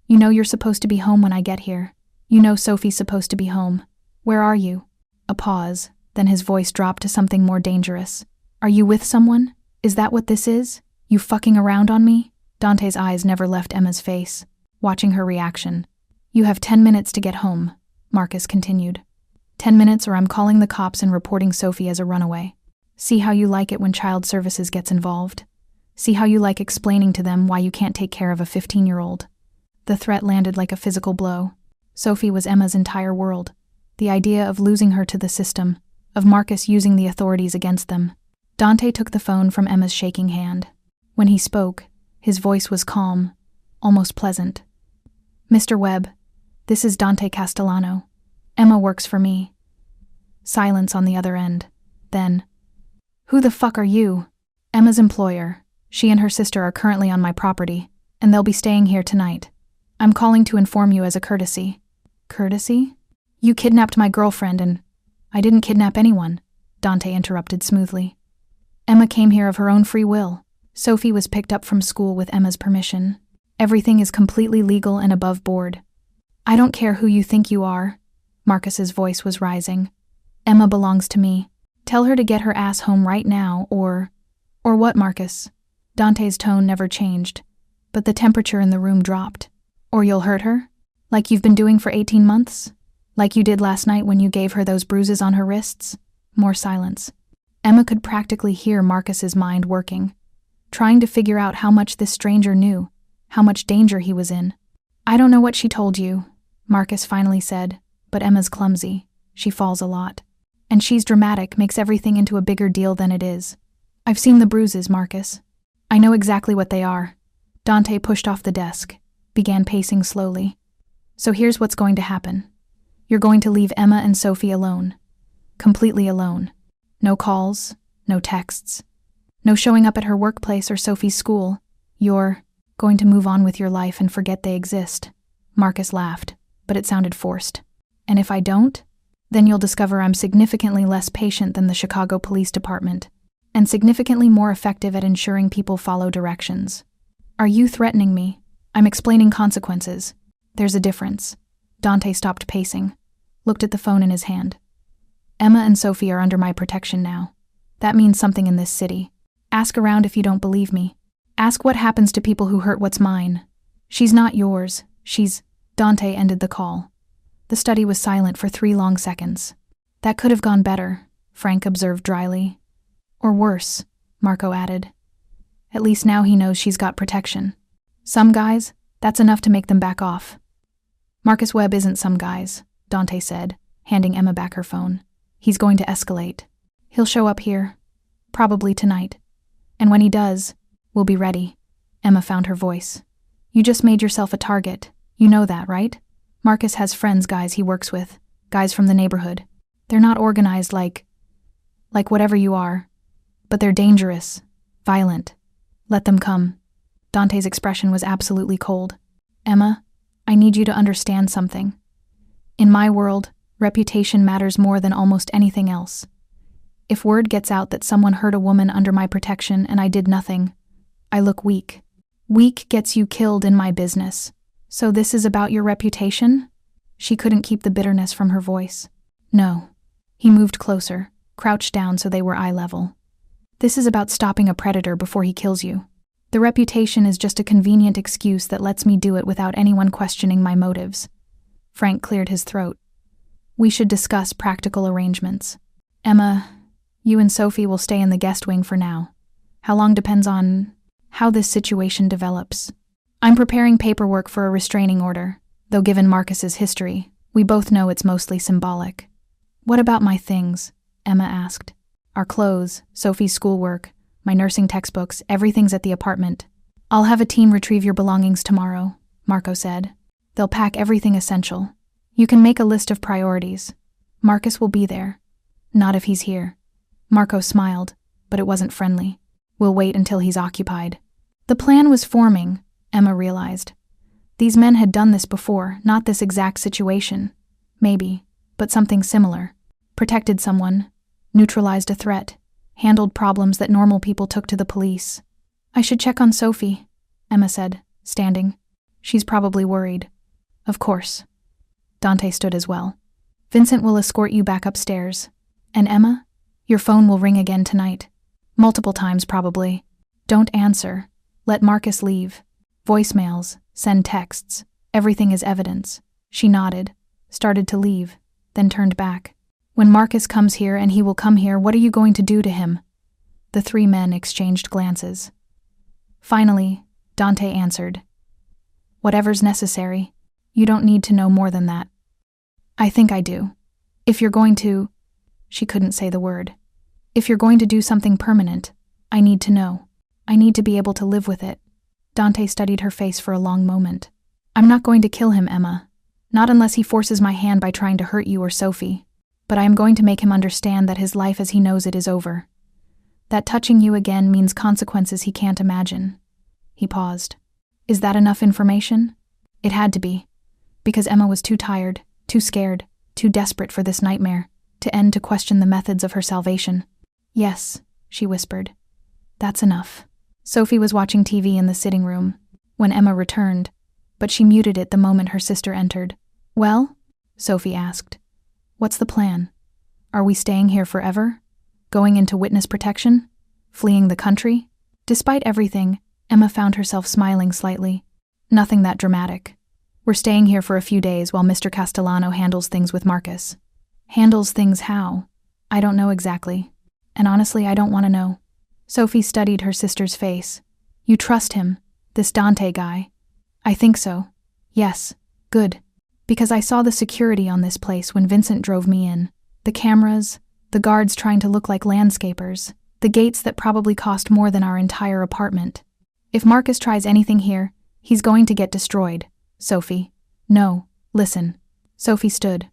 You know you're supposed to be home when I get here. You know Sophie's supposed to be home. Where are you? A pause, then his voice dropped to something more dangerous. Are you with someone? Is that what this is? You fucking around on me? Dante's eyes never left Emma's face, watching her reaction. You have 10 minutes to get home, Marcus continued. 10 minutes or I'm calling the cops and reporting Sophie as a runaway. See how you like it when child services gets involved. See how you like explaining to them why you can't take care of a 15-year-old. The threat landed like a physical blow. Sophie was Emma's entire world. The idea of losing her to the system, of Marcus using the authorities against them. Dante took the phone from Emma's shaking hand. When he spoke, his voice was calm, almost pleasant. Mr. Webb, this is Dante Castellano. Emma works for me. Silence on the other end. Then, who the fuck are you? Emma's employer. She and her sister are currently on my property, and they'll be staying here tonight. I'm calling to inform you as a courtesy. Courtesy? You kidnapped my girlfriend and... I didn't kidnap anyone, Dante interrupted smoothly. Emma came here of her own free will. Sophie was picked up from school with Emma's permission. Everything is completely legal and above board. I don't care who you think you are. Marcus's voice was rising. Emma belongs to me. Tell her to get her ass home right now, or... Or what, Marcus? Dante's tone never changed, but the temperature in the room dropped. Or you'll hurt her? Like you've been doing for 18 months? Like you did last night when you gave her those bruises on her wrists? More silence. Emma could practically hear Marcus's mind working, trying to figure out how much this stranger knew, how much danger he was in. I don't know what she told you, Marcus finally said, but Emma's clumsy. She falls a lot. And she's dramatic, makes everything into a bigger deal than it is. I've seen the bruises, Marcus. I know exactly what they are. Dante pushed off the desk, began pacing slowly. So here's what's going to happen. You're going to leave Emma and Sophie alone. Completely alone. No calls, no texts. No showing up at her workplace or Sophie's school. You're going to move on with your life and forget they exist. Marcus laughed, but it sounded forced. And if I don't, then you'll discover I'm significantly less patient than the Chicago Police Department, and significantly more effective at ensuring people follow directions. Are you threatening me? I'm explaining consequences. There's a difference. Dante stopped pacing, looked at the phone in his hand. Emma and Sophie are under my protection now. That means something in this city. Ask around if you don't believe me. Ask what happens to people who hurt what's mine. She's not yours. She's... Dante ended the call. The study was silent for 3 long seconds. That could have gone better, Frank observed dryly. Or worse, Marco added. At least now he knows she's got protection. Some guys, that's enough to make them back off. Marcus Webb isn't some guys, Dante said, handing Emma back her phone. He's going to escalate. He'll show up here. Probably tonight. And when he does, we'll be ready. Emma found her voice. You just made yourself a target. You know that, right? Marcus has friends, guys he works with. Guys from the neighborhood. They're not organized like whatever you are. But they're dangerous. Violent. Let them come. Dante's expression was absolutely cold. Emma, I need you to understand something. In my world, reputation matters more than almost anything else. If word gets out that someone hurt a woman under my protection and I did nothing, I look weak. Weak gets you killed in my business. So this is about your reputation? She couldn't keep the bitterness from her voice. No. He moved closer, crouched down so they were eye level. This is about stopping a predator before he kills you. The reputation is just a convenient excuse that lets me do it without anyone questioning my motives. Frank cleared his throat. We should discuss practical arrangements. Emma, you and Sophie will stay in the guest wing for now. How long depends on how this situation develops. I'm preparing paperwork for a restraining order, though given Marcus's history, we both know it's mostly symbolic. What about my things? Emma asked. Our clothes, Sophie's schoolwork, my nursing textbooks, everything's at the apartment. I'll have a team retrieve your belongings tomorrow, Marco said. They'll pack everything essential. You can make a list of priorities. Marcus will be there. Not if he's here. Marco smiled, but it wasn't friendly. We'll wait until he's occupied. The plan was forming, Emma realized. These men had done this before, not this exact situation. Maybe, but something similar. Protected someone, neutralized a threat, handled problems that normal people took to the police. I should check on Sophie, Emma said, standing. She's probably worried. Of course. Dante stood as well. Vincent will escort you back upstairs. And Emma, your phone will ring again tonight. Multiple times probably. Don't answer. Let Marcus leave. Voicemails, send texts. Everything is evidence. She nodded, started to leave, then turned back. When Marcus comes here, and he will come here, what are you going to do to him? The 3 men exchanged glances. Finally, Dante answered. Whatever's necessary. You don't need to know more than that. I think I do. If you're going to... She couldn't say the word. If you're going to do something permanent, I need to know. I need to be able to live with it. Dante studied her face for a long moment. I'm not going to kill him, Emma. Not unless he forces my hand by trying to hurt you or Sophie. But I am going to make him understand that his life as he knows it is over. That touching you again means consequences he can't imagine. He paused. Is that enough information? It had to be. Because Emma was too tired, too scared, too desperate for this nightmare, to end to question the methods of her salvation. Yes, she whispered. That's enough. Sophie was watching TV in the sitting room when Emma returned, but she muted it the moment her sister entered. Well? Sophie asked. What's the plan? Are we staying here forever? Going into witness protection? Fleeing the country? Despite everything, Emma found herself smiling slightly. Nothing that dramatic. We're staying here for a few days while Mr. Castellano handles things with Marcus. Handles things how? I don't know exactly. And honestly, I don't want to know. Sophie studied her sister's face. You trust him, this Dante guy? I think so. Yes. Good. Because I saw the security on this place when Vincent drove me in. The cameras, the guards trying to look like landscapers, the gates that probably cost more than our entire apartment. If Marcus tries anything here, he's going to get destroyed. Sophie. No, listen. Sophie stood,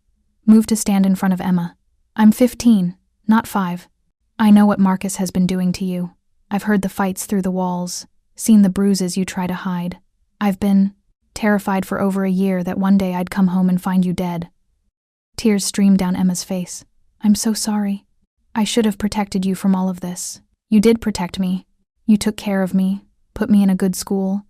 moved to stand in front of Emma. I'm 15, not 5. I know what Marcus has been doing to you. I've heard the fights through the walls, seen the bruises you try to hide. I've been terrified for over a year that one day I'd come home and find you dead. Tears streamed down Emma's face. I'm so sorry. I should have protected you from all of this. You did protect me. You took care of me, put me in a good school,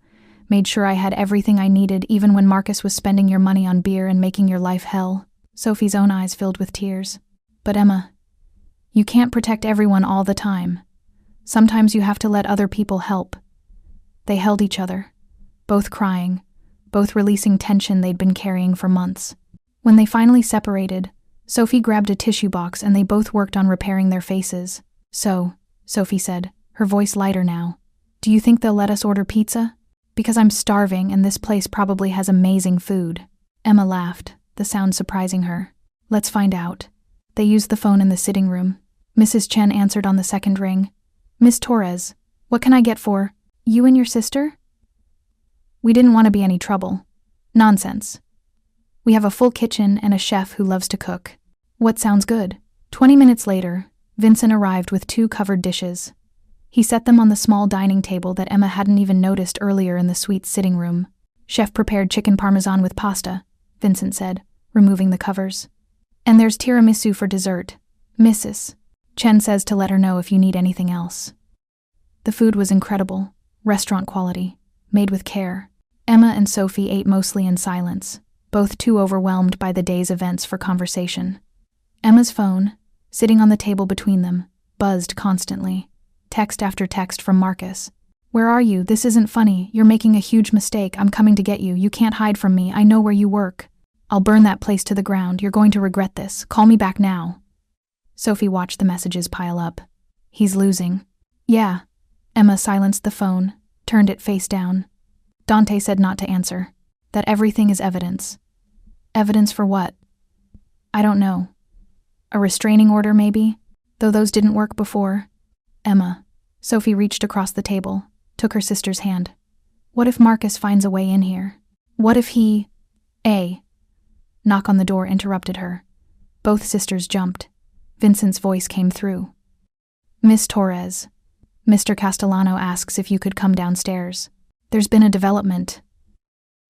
made sure I had everything I needed even when Marcus was spending your money on beer and making your life hell. Sophie's own eyes filled with tears. But Emma, you can't protect everyone all the time. Sometimes you have to let other people help. They held each other, both crying, both releasing tension they'd been carrying for months. When they finally separated, Sophie grabbed a tissue box and they both worked on repairing their faces. So, Sophie said, her voice lighter now, do you think they'll let us order pizza? Because I'm starving and this place probably has amazing food. Emma laughed, the sound surprising her. Let's find out. They used the phone in the sitting room. Mrs. Chen answered on the second ring. Miss Torres, what can I get for you and your sister? We didn't want to be any trouble. Nonsense. We have a full kitchen and a chef who loves to cook. What sounds good? 20 minutes later, Vincent arrived with 2 covered dishes. He set them on the small dining table that Emma hadn't even noticed earlier in the suite's sitting room. Chef prepared chicken parmesan with pasta, Vincent said, removing the covers. And there's tiramisu for dessert. Mrs. Chen says to let her know if you need anything else. The food was incredible, restaurant quality, made with care. Emma and Sophie ate mostly in silence, both too overwhelmed by the day's events for conversation. Emma's phone, sitting on the table between them, buzzed constantly. Text after text from Marcus. Where are you? This isn't funny. You're making a huge mistake. I'm coming to get you. You can't hide from me. I know where you work. I'll burn that place to the ground. You're going to regret this. Call me back now. Sophie watched the messages pile up. He's losing. Yeah. Emma silenced the phone, turned it face down. Dante said not to answer. That everything is evidence. Evidence for what? I don't know. A restraining order, maybe? Though those didn't work before. Emma. Sophie reached across the table, took her sister's hand. What if Marcus finds a way in here? What if he... A knock on the door interrupted her. Both sisters jumped. Vincent's voice came through. Miss Torres, Mr. Castellano asks if you could come downstairs. There's been a development.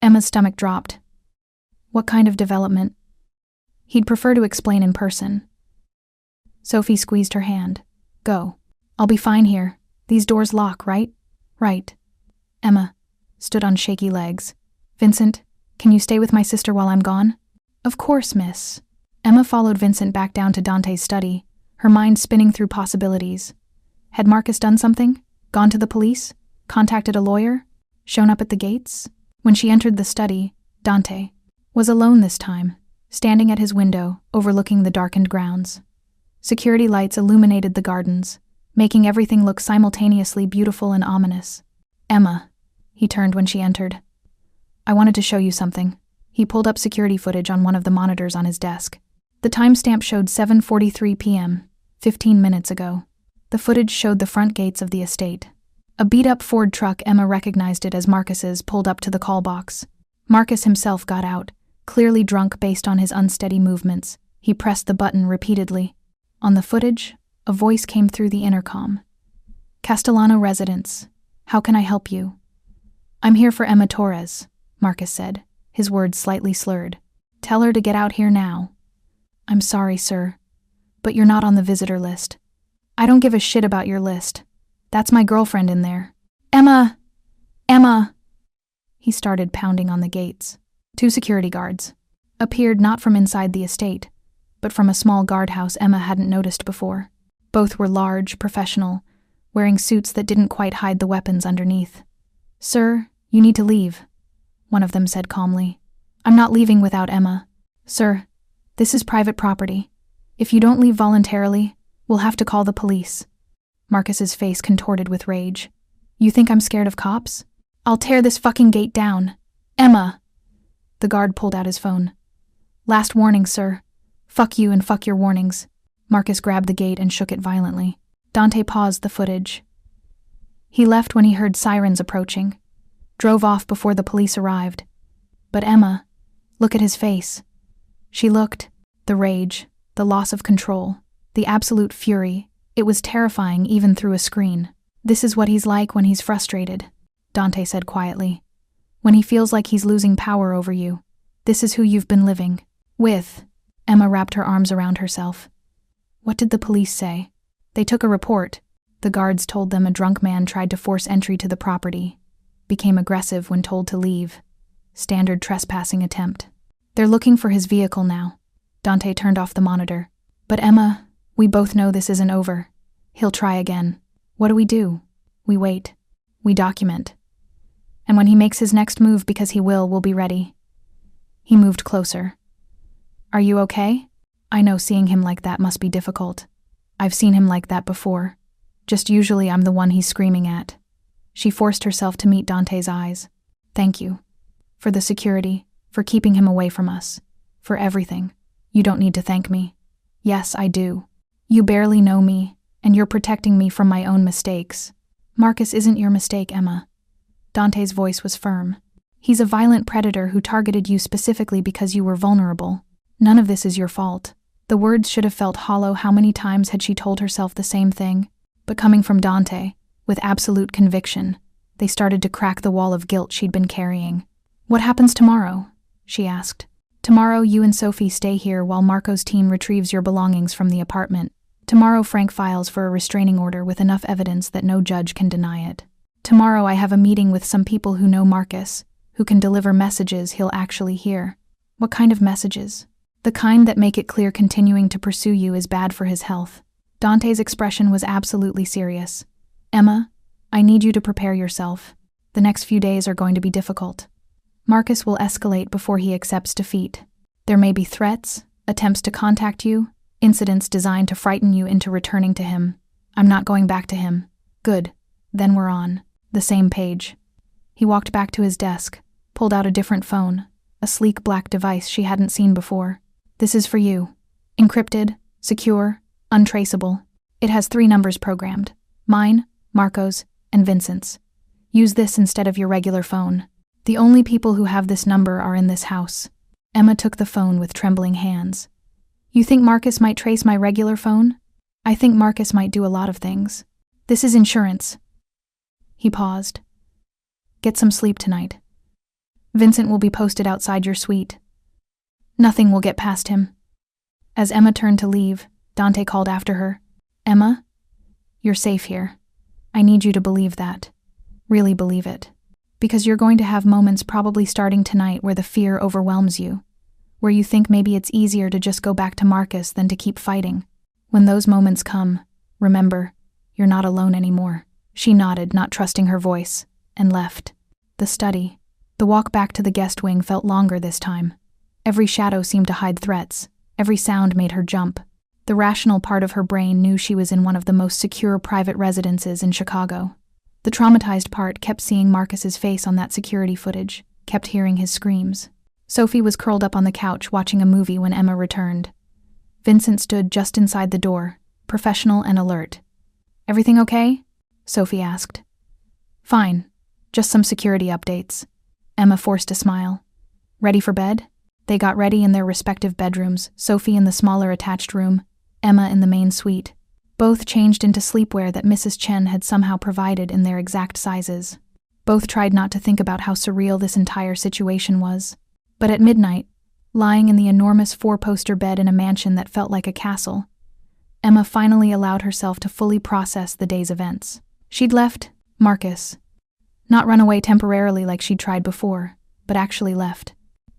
Emma's stomach dropped. What kind of development? He'd prefer to explain in person. Sophie squeezed her hand. Go. I'll be fine here. These doors lock, right? Right. Emma stood on shaky legs. Vincent, can you stay with my sister while I'm gone? Of course, miss. Emma followed Vincent back down to Dante's study, her mind spinning through possibilities. Had Marcus done something? Gone to the police? Contacted a lawyer? Shown up at the gates? When she entered the study, Dante was alone this time, standing at his window, overlooking the darkened grounds. Security lights illuminated the gardens, making everything look simultaneously beautiful and ominous. Emma, he turned when she entered. I wanted to show you something. He pulled up security footage on one of the monitors on his desk. The timestamp showed 7:43 p.m., 15 minutes ago. The footage showed the front gates of the estate. A beat-up Ford truck, Emma recognized it as Marcus's, pulled up to the call box. Marcus himself got out, clearly drunk based on his unsteady movements. He pressed the button repeatedly. On the footage, a voice came through the intercom. Castellano residence. How can I help you? I'm here for Emma Torres, Marcus said, his words slightly slurred. Tell her to get out here now. I'm sorry, sir, but you're not on the visitor list. I don't give a shit about your list. That's my girlfriend in there. Emma! Emma! He started pounding on the gates. 2 security guards appeared not from inside the estate, but from a small guardhouse Emma hadn't noticed before. Both were large, professional, wearing suits that didn't quite hide the weapons underneath. "Sir, you need to leave," one of them said calmly. "I'm not leaving without Emma. Sir, this is private property. If you don't leave voluntarily, we'll have to call the police." Marcus's face contorted with rage. "You think I'm scared of cops? I'll tear this fucking gate down. Emma!" The guard pulled out his phone. "Last warning, sir. Fuck you and fuck your warnings." Marcus grabbed the gate and shook it violently. Dante paused the footage. He left when he heard sirens approaching, drove off before the police arrived. But Emma, look at his face. She looked, the rage, the loss of control, the absolute fury. It was terrifying even through a screen. "This is what he's like when he's frustrated," Dante said quietly. "When he feels like he's losing power over you. This is who you've been living with." Emma wrapped her arms around herself. "What did the police say?" "They took a report. The guards told them a drunk man tried to force entry to the property, became aggressive when told to leave. Standard trespassing attempt. They're looking for his vehicle now." Dante turned off the monitor. "But Emma, we both know this isn't over. He'll try again. What do? We wait. We document. And when he makes his next move, because he will, we'll be ready." He moved closer. "Are you okay? I know seeing him like that must be difficult. I've seen him like that before. Just usually I'm the one he's screaming at." She forced herself to meet Dante's eyes. "Thank you. For the security, for keeping him away from us. For everything. You don't need to thank me." "Yes, I do. You barely know me, and you're protecting me from my own mistakes." "Marcus isn't your mistake, Emma." Dante's voice was firm. "He's a violent predator who targeted you specifically because you were vulnerable. None of this is your fault." The words should have felt hollow. How many times had she told herself the same thing? But coming from Dante, with absolute conviction, they started to crack the wall of guilt she'd been carrying. "What happens tomorrow?" she asked. "Tomorrow you and Sophie stay here while Marco's team retrieves your belongings from the apartment. Tomorrow Frank files for a restraining order with enough evidence that no judge can deny it. Tomorrow I have a meeting with some people who know Marcus, who can deliver messages he'll actually hear." "What kind of messages?" "The kind that make it clear continuing to pursue you is bad for his health." Dante's expression was absolutely serious. "Emma, I need you to prepare yourself. The next few days are going to be difficult. Marcus will escalate before he accepts defeat. There may be threats, attempts to contact you, incidents designed to frighten you into returning to him. I'm not going back to him." "Good. Then we're on the same page." He walked back to his desk, pulled out a different phone, a sleek black device she hadn't seen before. "This is for you. Encrypted, secure, untraceable. It has 3 numbers programmed. Mine, Marco's, and Vincent's. Use this instead of your regular phone. The only people who have this number are in this house." Emma took the phone with trembling hands. "You think Marcus might trace my regular phone?" "I think Marcus might do a lot of things. This is insurance." He paused. "Get some sleep tonight. Vincent will be posted outside your suite. Nothing will get past him." As Emma turned to leave, Dante called after her. "Emma, you're safe here. I need you to believe that. Really believe it. Because you're going to have moments probably starting tonight where the fear overwhelms you, where you think maybe it's easier to just go back to Marcus than to keep fighting. When those moments come, remember, you're not alone anymore." She nodded, not trusting her voice, and left. The study. The walk back to the guest wing felt longer this time. Every shadow seemed to hide threats. Every sound made her jump. The rational part of her brain knew she was in one of the most secure private residences in Chicago. The traumatized part kept seeing Marcus's face on that security footage, kept hearing his screams. Sophie was curled up on the couch watching a movie when Emma returned. Vincent stood just inside the door, professional and alert. "Everything okay?" Sophie asked. "Fine. Just some security updates." Emma forced a smile. "Ready for bed?" They got ready in their respective bedrooms, Sophie in the smaller attached room, Emma in the main suite. Both changed into sleepwear that Mrs. Chen had somehow provided in their exact sizes. Both tried not to think about how surreal this entire situation was. But at midnight, lying in the enormous 4-poster bed in a mansion that felt like a castle, Emma finally allowed herself to fully process the day's events. She'd left Marcus. Not run away temporarily like she'd tried before, but actually left.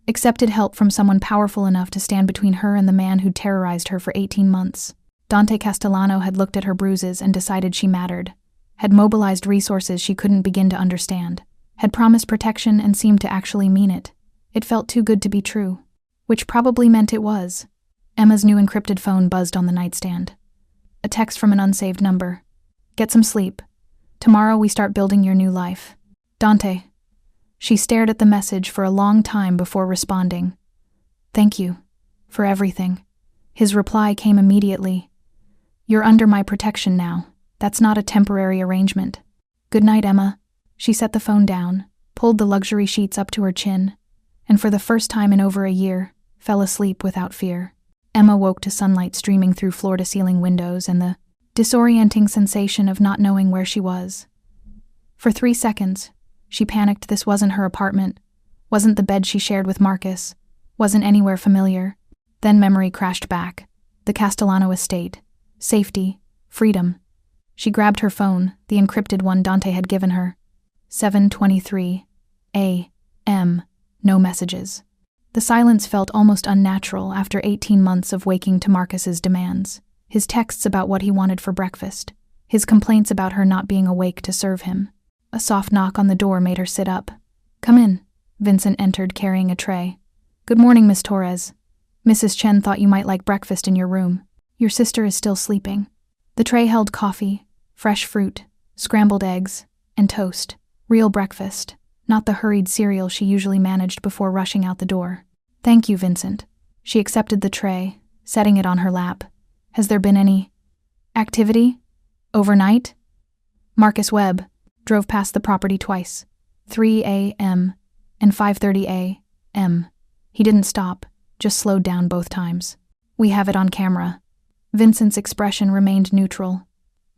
Accepted help from someone powerful enough to stand between her and the man who'd terrorized her for 18 months. Dante Castellano had looked at her bruises and decided she mattered, had mobilized resources she couldn't begin to understand, had promised protection and seemed to actually mean it. It felt too good to be true, which probably meant it was. Emma's new encrypted phone buzzed on the nightstand. A text from an unsaved number. Get some sleep. Tomorrow we start building your new life. Dante. She stared at the message for a long time before responding. Thank you. For everything. His reply came immediately. You're under my protection now. That's not a temporary arrangement. Good night, Emma. She set the phone down, pulled the luxury sheets up to her chin, and for the first time in over a year, fell asleep without fear. Emma woke to sunlight streaming through floor-to-ceiling windows and the disorienting sensation of not knowing where she was. For 3 seconds, she panicked this wasn't her apartment, wasn't the bed she shared with Marcus, wasn't anywhere familiar. Then memory crashed back. The Castellano estate. Safety. Freedom. She grabbed her phone, the encrypted one Dante had given her. 7:23 a.m. No messages. The silence felt almost unnatural after 18 months of waking to Marcus's demands. His texts about what he wanted for breakfast. His complaints about her not being awake to serve him. A soft knock on the door made her sit up. Come in. Vincent entered carrying a tray. Good morning, Miss Torres. Mrs. Chen thought you might like breakfast in your room. Your sister is still sleeping. The tray held coffee, fresh fruit, scrambled eggs, and toast. Real breakfast, not the hurried cereal she usually managed before rushing out the door. Thank you, Vincent. She accepted the tray, setting it on her lap. Has there been any activity? Overnight? Marcus Webb drove past the property twice, 3 a.m. and 5:30 a.m. He didn't stop, just slowed down both times. We have it on camera. Vincent's expression remained neutral.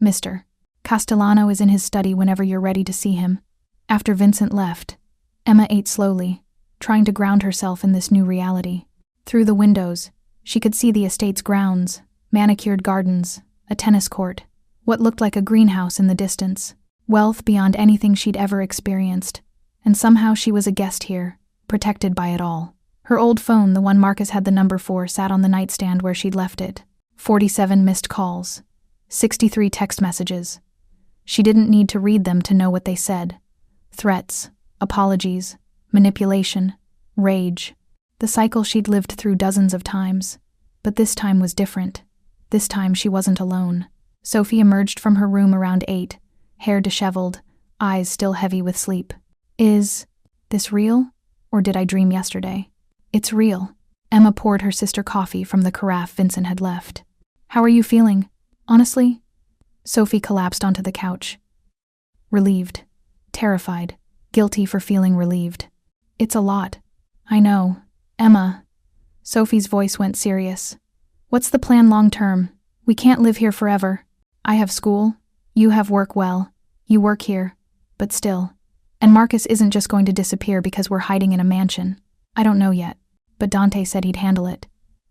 Mr. Castellano is in his study whenever you're ready to see him. After Vincent left, Emma ate slowly, trying to ground herself in this new reality. Through the windows, she could see the estate's grounds, manicured gardens, a tennis court, what looked like a greenhouse in the distance, wealth beyond anything she'd ever experienced, and somehow she was a guest here, protected by it all. Her old phone, the one Marcus had the number for, sat on the nightstand where she'd left it. 47 missed calls, 63 text messages. She didn't need to read them to know what they said. Threats, apologies, manipulation, rage. The cycle she'd lived through dozens of times. But this time was different. This time she wasn't alone. Sophie emerged from her room around 8, hair disheveled, eyes still heavy with sleep. Is this real? Or did I dream yesterday? It's real. Emma poured her sister coffee from the carafe Vincent had left. How are you feeling? Honestly? Sophie collapsed onto the couch. Relieved. Terrified. Guilty for feeling relieved. It's a lot. I know. Emma. Sophie's voice went serious. What's the plan long term? We can't live here forever. I have school. You have work well. You work here. But still. And Marcus isn't just going to disappear because we're hiding in a mansion. I don't know yet. But Dante said he'd handle it.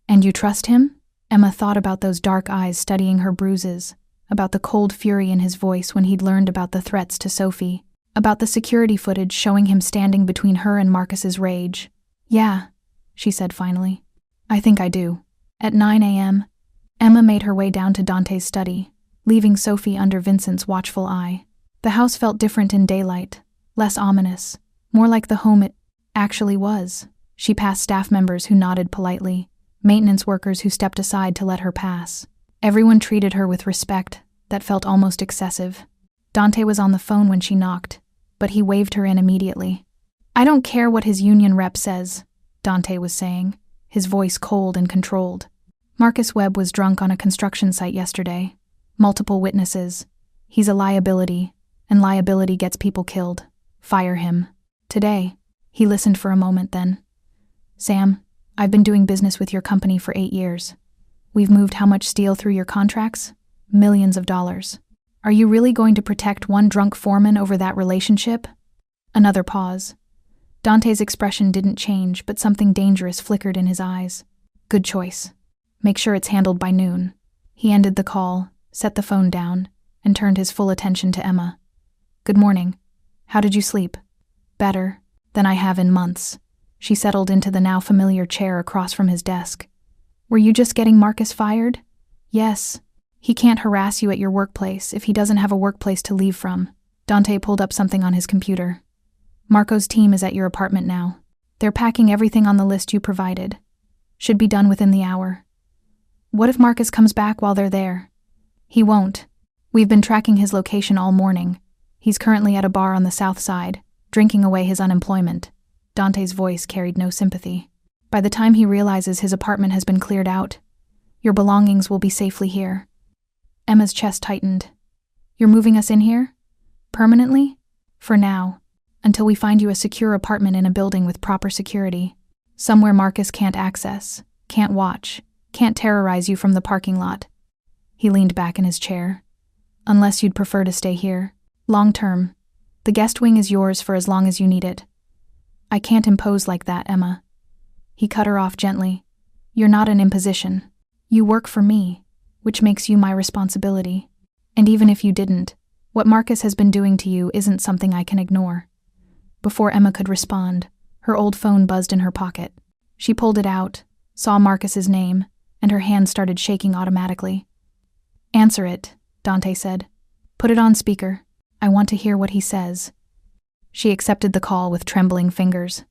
And you trust him? Emma thought about those dark eyes studying her bruises, about the cold fury in his voice when he'd learned about the threats to Sophie, about the security footage showing him standing between her and Marcus's rage. Yeah, she said finally. I think I do. At 9 a.m., Emma made her way down to Dante's study, leaving Sophie under Vincent's watchful eye. The house felt different in daylight, less ominous, more like the home it actually was. She passed staff members who nodded politely, maintenance workers who stepped aside to let her pass. Everyone treated her with respect that felt almost excessive. Dante was on the phone when she knocked, but he waved her in immediately. I don't care what his union rep says, Dante was saying, his voice cold and controlled. Marcus Webb was drunk on a construction site yesterday. Multiple witnesses. He's a liability, and liability gets people killed. Fire him. Today. He listened for a moment then. Sam, I've been doing business with your company for 8 years. We've moved how much steel through your contracts? Millions of dollars. Are you really going to protect one drunk foreman over that relationship? Another pause. Dante's expression didn't change, but something dangerous flickered in his eyes. Good choice. Make sure it's handled by noon. He ended the call, set the phone down, and turned his full attention to Emma. Good morning. How did you sleep? Better than I have in months. She settled into the now familiar chair across from his desk. Were you just getting Marcus fired? Yes. He can't harass you at your workplace if he doesn't have a workplace to leave from. Dante pulled up something on his computer. Marco's team is at your apartment now. They're packing everything on the list you provided. Should be done within the hour. What if Marcus comes back while they're there? He won't. We've been tracking his location all morning. He's currently at a bar on the south side, drinking away his unemployment. Dante's voice carried no sympathy. By the time he realizes his apartment has been cleared out, your belongings will be safely here. Emma's chest tightened. You're moving us in here? Permanently? For now. Until we find you a secure apartment in a building with proper security. Somewhere Marcus can't access, can't watch, can't terrorize you from the parking lot. He leaned back in his chair. Unless you'd prefer to stay here. Long term. The guest wing is yours for as long as you need it. I can't impose like that, Emma. He cut her off gently. You're not an imposition. You work for me, which makes you my responsibility. And even if you didn't, what Marcus has been doing to you isn't something I can ignore. Before Emma could respond, her old phone buzzed in her pocket. She pulled it out, saw Marcus's name, and her hand started shaking automatically. Answer it, Dante said. Put it on speaker. I want to hear what he says. She accepted the call with trembling fingers.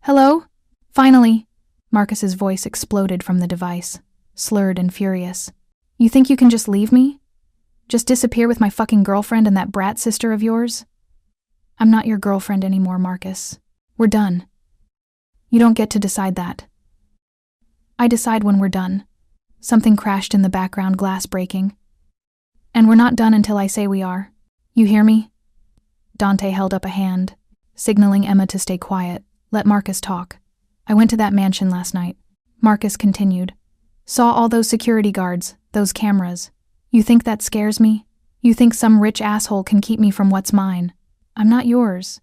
Hello? Finally! Marcus's voice exploded from the device, slurred and furious. You think you can just leave me? Just disappear with my fucking girlfriend and that brat sister of yours? I'm not your girlfriend anymore, Marcus. We're done. You don't get to decide that. I decide when we're done. Something crashed in the background, glass breaking. And we're not done until I say we are. You hear me? Dante held up a hand, signaling Emma to stay quiet. Let Marcus talk. I went to that mansion last night. Marcus continued. Saw all those security guards, those cameras. You think that scares me? You think some rich asshole can keep me from what's mine? I'm not yours,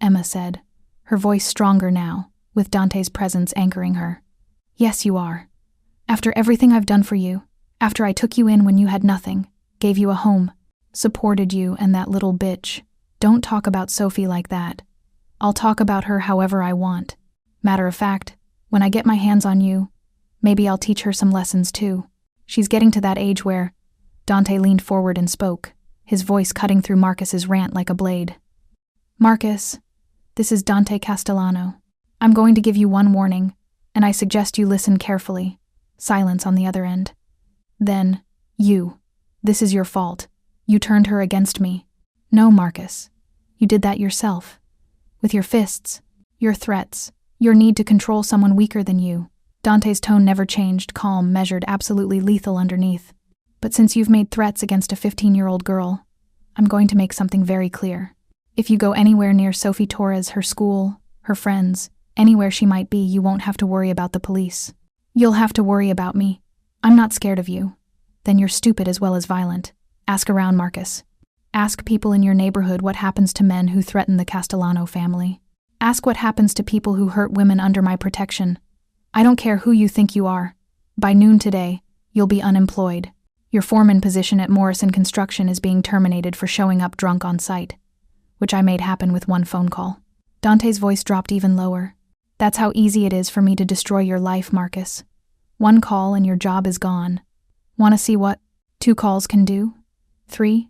Emma said, her voice stronger now, with Dante's presence anchoring her. Yes, you are. After everything I've done for you, after I took you in when you had nothing, gave you a home, supported you and that little bitch. Don't talk about Sophie like that. I'll talk about her however I want. Matter of fact, when I get my hands on you, maybe I'll teach her some lessons too. She's getting to that age where... Dante leaned forward and spoke, his voice cutting through Marcus's rant like a blade. Marcus, this is Dante Castellano. I'm going to give you one warning, and I suggest you listen carefully. Silence on the other end. Then, you. This is your fault. You turned her against me. No, Marcus. You did that yourself. With your fists, your threats, your need to control someone weaker than you. Dante's tone never changed, calm, measured, absolutely lethal underneath. But since you've made threats against a 15-year-old girl, I'm going to make something very clear. If you go anywhere near Sophie Torres, her school, her friends, anywhere she might be, you won't have to worry about the police. You'll have to worry about me. I'm not scared of you. Then you're stupid as well as violent. Ask around, Marcus. Ask people in your neighborhood what happens to men who threaten the Castellano family. Ask what happens to people who hurt women under my protection. I don't care who you think you are. By noon today, you'll be unemployed. Your foreman position at Morrison Construction is being terminated for showing up drunk on site, which I made happen with one phone call. Dante's voice dropped even lower. That's how easy it is for me to destroy your life, Marcus. One call and your job is gone. Want to see what 2 calls can do? 3?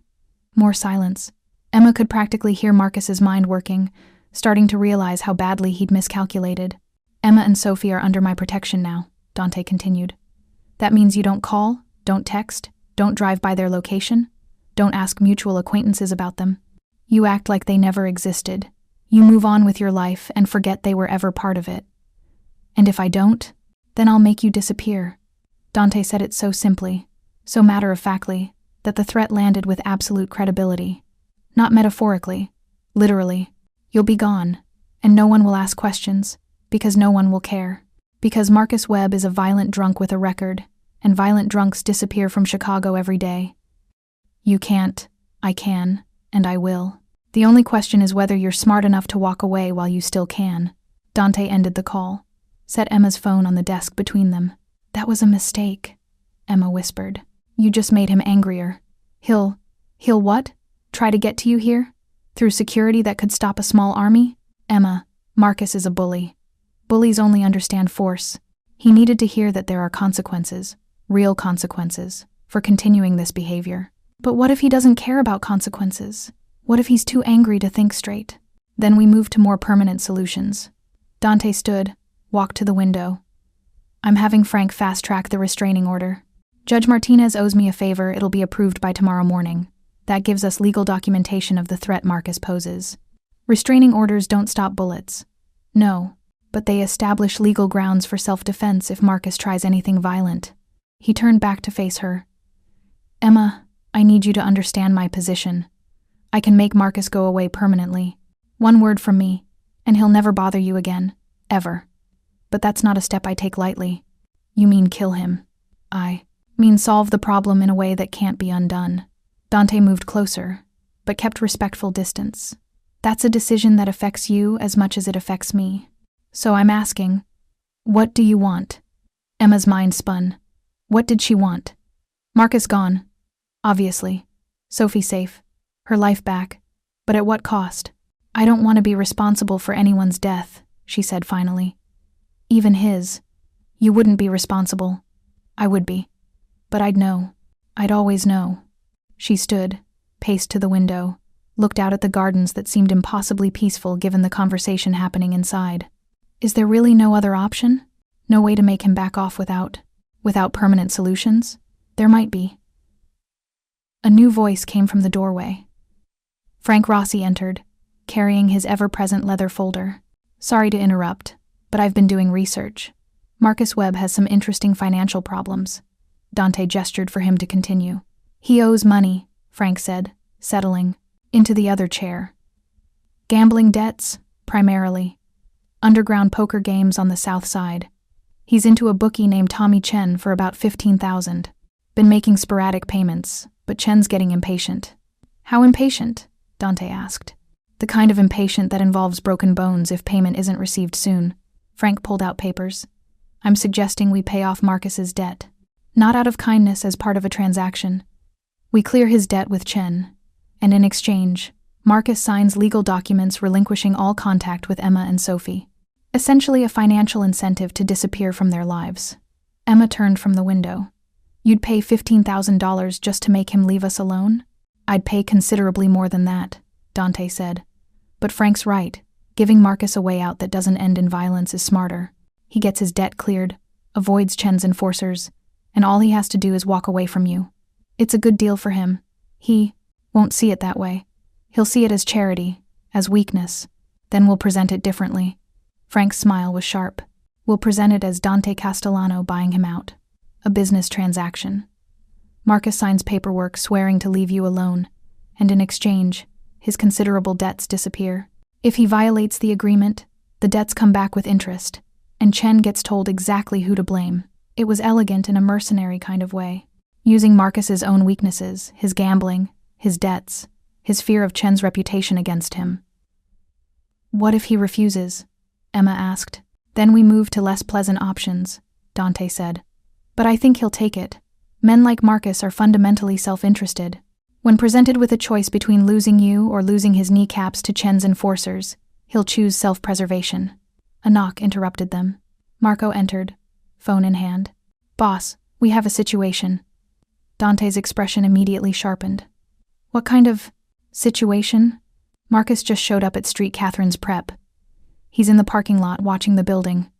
More silence. Emma could practically hear Marcus's mind working, starting to realize how badly he'd miscalculated. Emma and Sophie are under my protection now, Dante continued. That means you don't call, don't text, don't drive by their location, don't ask mutual acquaintances about them. You act like they never existed. You move on with your life and forget they were ever part of it. And if I don't, then I'll make you disappear. Dante said it so simply, so matter-of-factly, that the threat landed with absolute credibility. Not metaphorically, literally. You'll be gone, and no one will ask questions, because no one will care. Because Marcus Webb is a violent drunk with a record, and violent drunks disappear from Chicago every day. You can't, I can, and I will. The only question is whether you're smart enough to walk away while you still can. Dante ended the call, set Emma's phone on the desk between them. That was a mistake, Emma whispered. You just made him angrier. He'll what? Try to get to you here? Through security that could stop a small army? Emma, Marcus is a bully. Bullies only understand force. He needed to hear that there are consequences, real consequences, for continuing this behavior. But what if he doesn't care about consequences? What if he's too angry to think straight? Then we move to more permanent solutions. Dante stood, walked to the window. I'm having Frank fast-track the restraining order. Judge Martinez owes me a favor. It'll be approved by tomorrow morning. That gives us legal documentation of the threat Marcus poses. Restraining orders don't stop bullets. No, but they establish legal grounds for self-defense if Marcus tries anything violent. He turned back to face her. Emma, I need you to understand my position. I can make Marcus go away permanently. One word from me, and he'll never bother you again. Ever. But that's not a step I take lightly. You mean kill him. I mean solve the problem in a way that can't be undone. Dante moved closer, but kept respectful distance. That's a decision that affects you as much as it affects me. So I'm asking, what do you want? Emma's mind spun. What did she want? Marcus gone. Obviously. Sophie safe. Her life back. But at what cost? I don't want to be responsible for anyone's death, she said finally. Even his. You wouldn't be responsible. I would be. But I'd know. I'd always know. She stood, paced to the window, looked out at the gardens that seemed impossibly peaceful given the conversation happening inside. Is there really no other option? No way to make him back off without permanent solutions? There might be. A new voice came from the doorway. Frank Rossi entered, carrying his ever-present leather folder. Sorry to interrupt, but I've been doing research. Marcus Webb has some interesting financial problems. Dante gestured for him to continue. He owes money, Frank said, settling into the other chair. Gambling debts, primarily. Underground poker games on the south side. He's into a bookie named Tommy Chen for about $15,000. Been making sporadic payments, but Chen's getting impatient. How impatient? Dante asked. The kind of impatient that involves broken bones if payment isn't received soon. Frank pulled out papers. I'm suggesting we pay off Marcus's debt. Not out of kindness as part of a transaction. We clear his debt with Chen, and in exchange, Marcus signs legal documents relinquishing all contact with Emma and Sophie. Essentially a financial incentive to disappear from their lives. Emma turned from the window. You'd pay $15,000 just to make him leave us alone? I'd pay considerably more than that, Dante said. But Frank's right. Giving Marcus a way out that doesn't end in violence is smarter. He gets his debt cleared, avoids Chen's enforcers, and all he has to do is walk away from you. It's a good deal for him. He won't see it that way. He'll see it as charity, as weakness. Then we'll present it differently. Frank's smile was sharp. We'll present it as Dante Castellano buying him out. A business transaction. Marcus signs paperwork swearing to leave you alone, and in exchange, his considerable debts disappear. If he violates the agreement, the debts come back with interest, and Chen gets told exactly who to blame. It was elegant in a mercenary kind of way, using Marcus's own weaknesses, his gambling, his debts, his fear of Chen's reputation against him. What if he refuses? Emma asked. Then we move to less pleasant options, Dante said. But I think he'll take it. Men like Marcus are fundamentally self-interested. When presented with a choice between losing you or losing his kneecaps to Chen's enforcers, he'll choose self-preservation. A knock interrupted them. Marco entered, phone in hand. Boss, we have a situation. Dante's expression immediately sharpened. What kind of situation? Marcus just showed up at Street Catherine's prep. He's in the parking lot watching the building.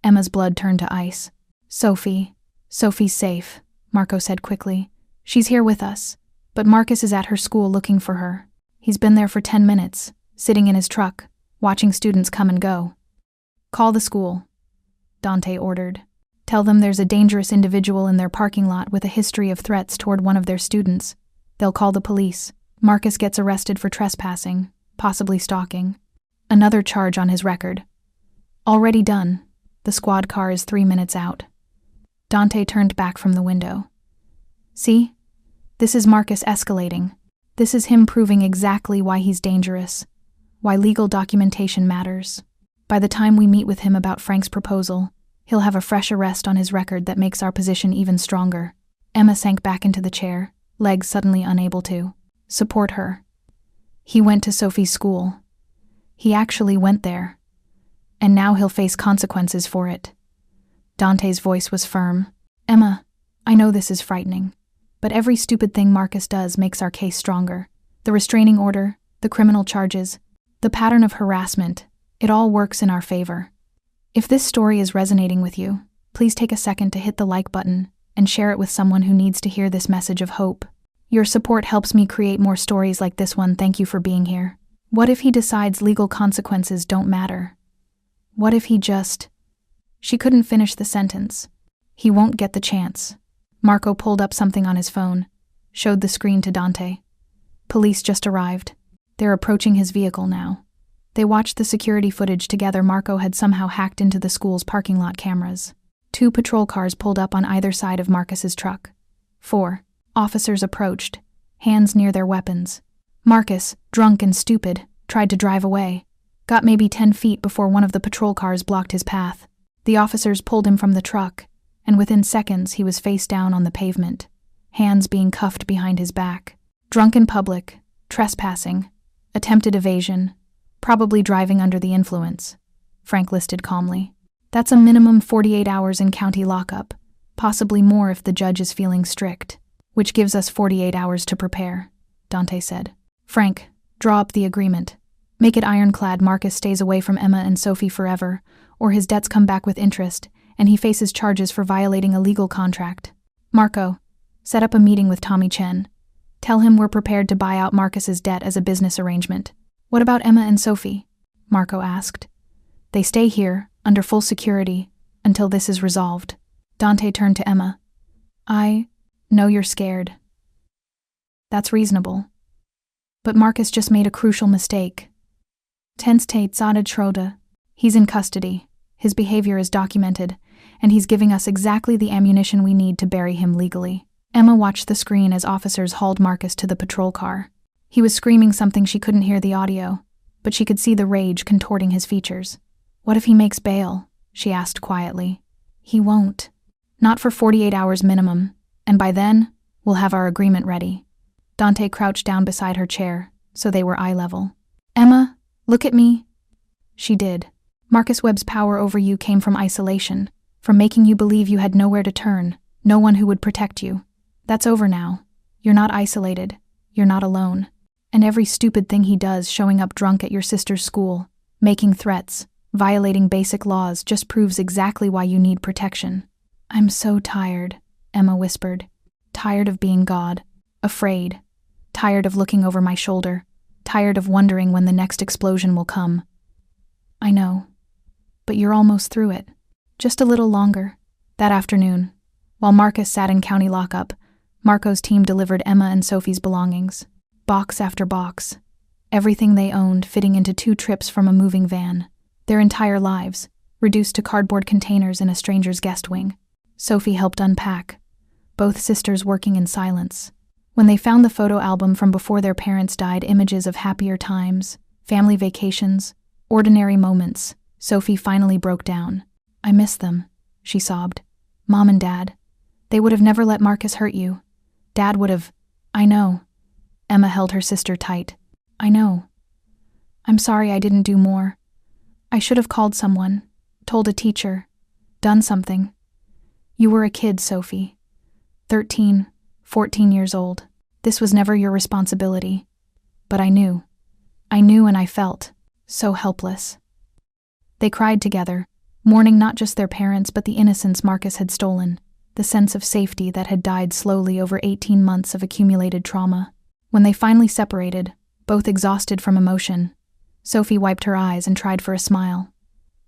Emma's blood turned to ice. Sophie's safe, Marco said quickly. She's here with us, but Marcus is at her school looking for her. He's been there for 10 minutes, sitting in his truck, watching students come and go. Call the school, Dante ordered. Tell them there's a dangerous individual in their parking lot with a history of threats toward one of their students. They'll call the police. Marcus gets arrested for trespassing, possibly stalking. Another charge on his record. Already done. The squad car is 3 minutes out. Dante turned back from the window. See? This is Marcus escalating. This is him proving exactly why he's dangerous, why legal documentation matters. By the time we meet with him about Frank's proposal, he'll have a fresh arrest on his record that makes our position even stronger. Emma sank back into the chair, legs suddenly unable to support her. He went to Sophie's school. He actually went there. And now he'll face consequences for it. Dante's voice was firm. Emma, I know this is frightening. But every stupid thing Marcus does makes our case stronger. The restraining order, the criminal charges, the pattern of harassment, it all works in our favor. If this story is resonating with you, please take a second to hit the like button and share it with someone who needs to hear this message of hope. Your support helps me create more stories like this one. Thank you for being here. What if he decides legal consequences don't matter? What if he just... She couldn't finish the sentence. He won't get the chance. Marco pulled up something on his phone, showed the screen to Dante. Police just arrived. They're approaching his vehicle now. They watched the security footage together. Marco had somehow hacked into the school's parking lot cameras. 2 patrol cars pulled up on either side of Marcus's truck. 4 officers approached, hands near their weapons. Marcus, drunk and stupid, tried to drive away. Got maybe 10 feet before one of the patrol cars blocked his path. The officers pulled him from the truck, and within seconds he was face down on the pavement, hands being cuffed behind his back. Drunk in public, trespassing, attempted evasion, probably driving under the influence, Frank listed calmly. That's a minimum 48 hours in county lockup, possibly more if the judge is feeling strict, which gives us 48 hours to prepare, Dante said. Frank, draw up the agreement. Make it ironclad Marcus stays away from Emma and Sophie forever, or his debts come back with interest, and he faces charges for violating a legal contract. Marco, set up a meeting with Tommy Chen. Tell him we're prepared to buy out Marcus's debt as a business arrangement. What about Emma and Sophie? Marco asked. They stay here, under full security, until this is resolved. Dante turned to Emma. I know you're scared. That's reasonable. But Marcus just made a crucial mistake. Tate Zada Schroeder. He's in custody. His behavior is documented, and he's giving us exactly the ammunition we need to bury him legally. Emma watched the screen as officers hauled Marcus to the patrol car. He was screaming something. She couldn't hear the audio, but she could see the rage contorting his features. What if he makes bail? She asked quietly. He won't. Not for 48 hours minimum, and by then, we'll have our agreement ready. Dante crouched down beside her chair, so they were eye level. Emma, look at me. She did. Marcus Webb's power over you came from isolation, from making you believe you had nowhere to turn, no one who would protect you. That's over now. You're not isolated. You're not alone. And every stupid thing he does, showing up drunk at your sister's school, making threats, violating basic laws, just proves exactly why you need protection. I'm so tired, Emma whispered. Tired of being God. Afraid. Tired of looking over my shoulder. Tired of wondering when the next explosion will come. I know. But you're almost through it. Just a little longer. That afternoon, while Marcus sat in county lockup, Marco's team delivered Emma and Sophie's belongings. Box after box. Everything they owned fitting into 2 trips from a moving van. Their entire lives, reduced to cardboard containers in a stranger's guest wing. Sophie helped unpack, both sisters working in silence. When they found the photo album from before their parents died, images of happier times, family vacations, ordinary moments, Sophie finally broke down. I miss them, she sobbed. Mom and Dad. They would have never let Marcus hurt you. Dad would have. I know. Emma held her sister tight. I know. I'm sorry I didn't do more. I should have called someone, told a teacher, done something. You were a kid, Sophie. 13, 14 years old. This was never your responsibility. But I knew. I knew and I felt so helpless. They cried together, mourning not just their parents but the innocence Marcus had stolen, the sense of safety that had died slowly over 18 months of accumulated trauma. When they finally separated, both exhausted from emotion, Sophie wiped her eyes and tried for a smile.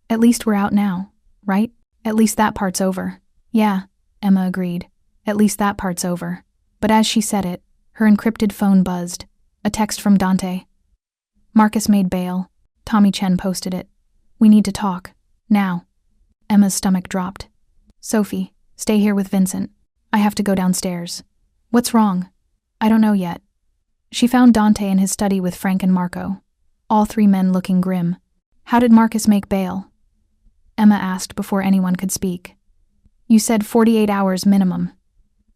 At least we're out now, right? At least that part's over. Yeah, Emma agreed. At least that part's over. But as she said it, her encrypted phone buzzed. A text from Dante. Marcus made bail. Tommy Chen posted it. We need to talk. Now. Emma's stomach dropped. Sophie, stay here with Vincent. I have to go downstairs. What's wrong? I don't know yet. She found Dante in his study with Frank and Marco, all 3 men looking grim. How did Marcus make bail? Emma asked before anyone could speak. You said 48 hours minimum.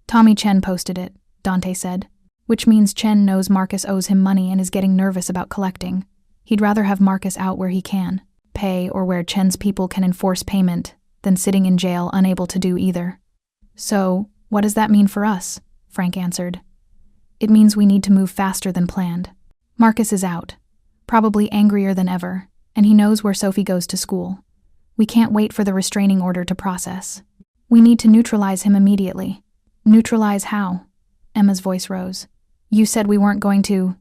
Tommy Chen posted it, Dante said, which means Chen knows Marcus owes him money and is getting nervous about collecting. He'd rather have Marcus out where he can pay or where Chen's people can enforce payment than sitting in jail unable to do either. So, what does that mean for us? Frank answered. It means we need to move faster than planned. Marcus is out, probably angrier than ever, and he knows where Sophie goes to school. We can't wait for the restraining order to process. We need to neutralize him immediately. Neutralize how? Emma's voice rose. You said we weren't going to.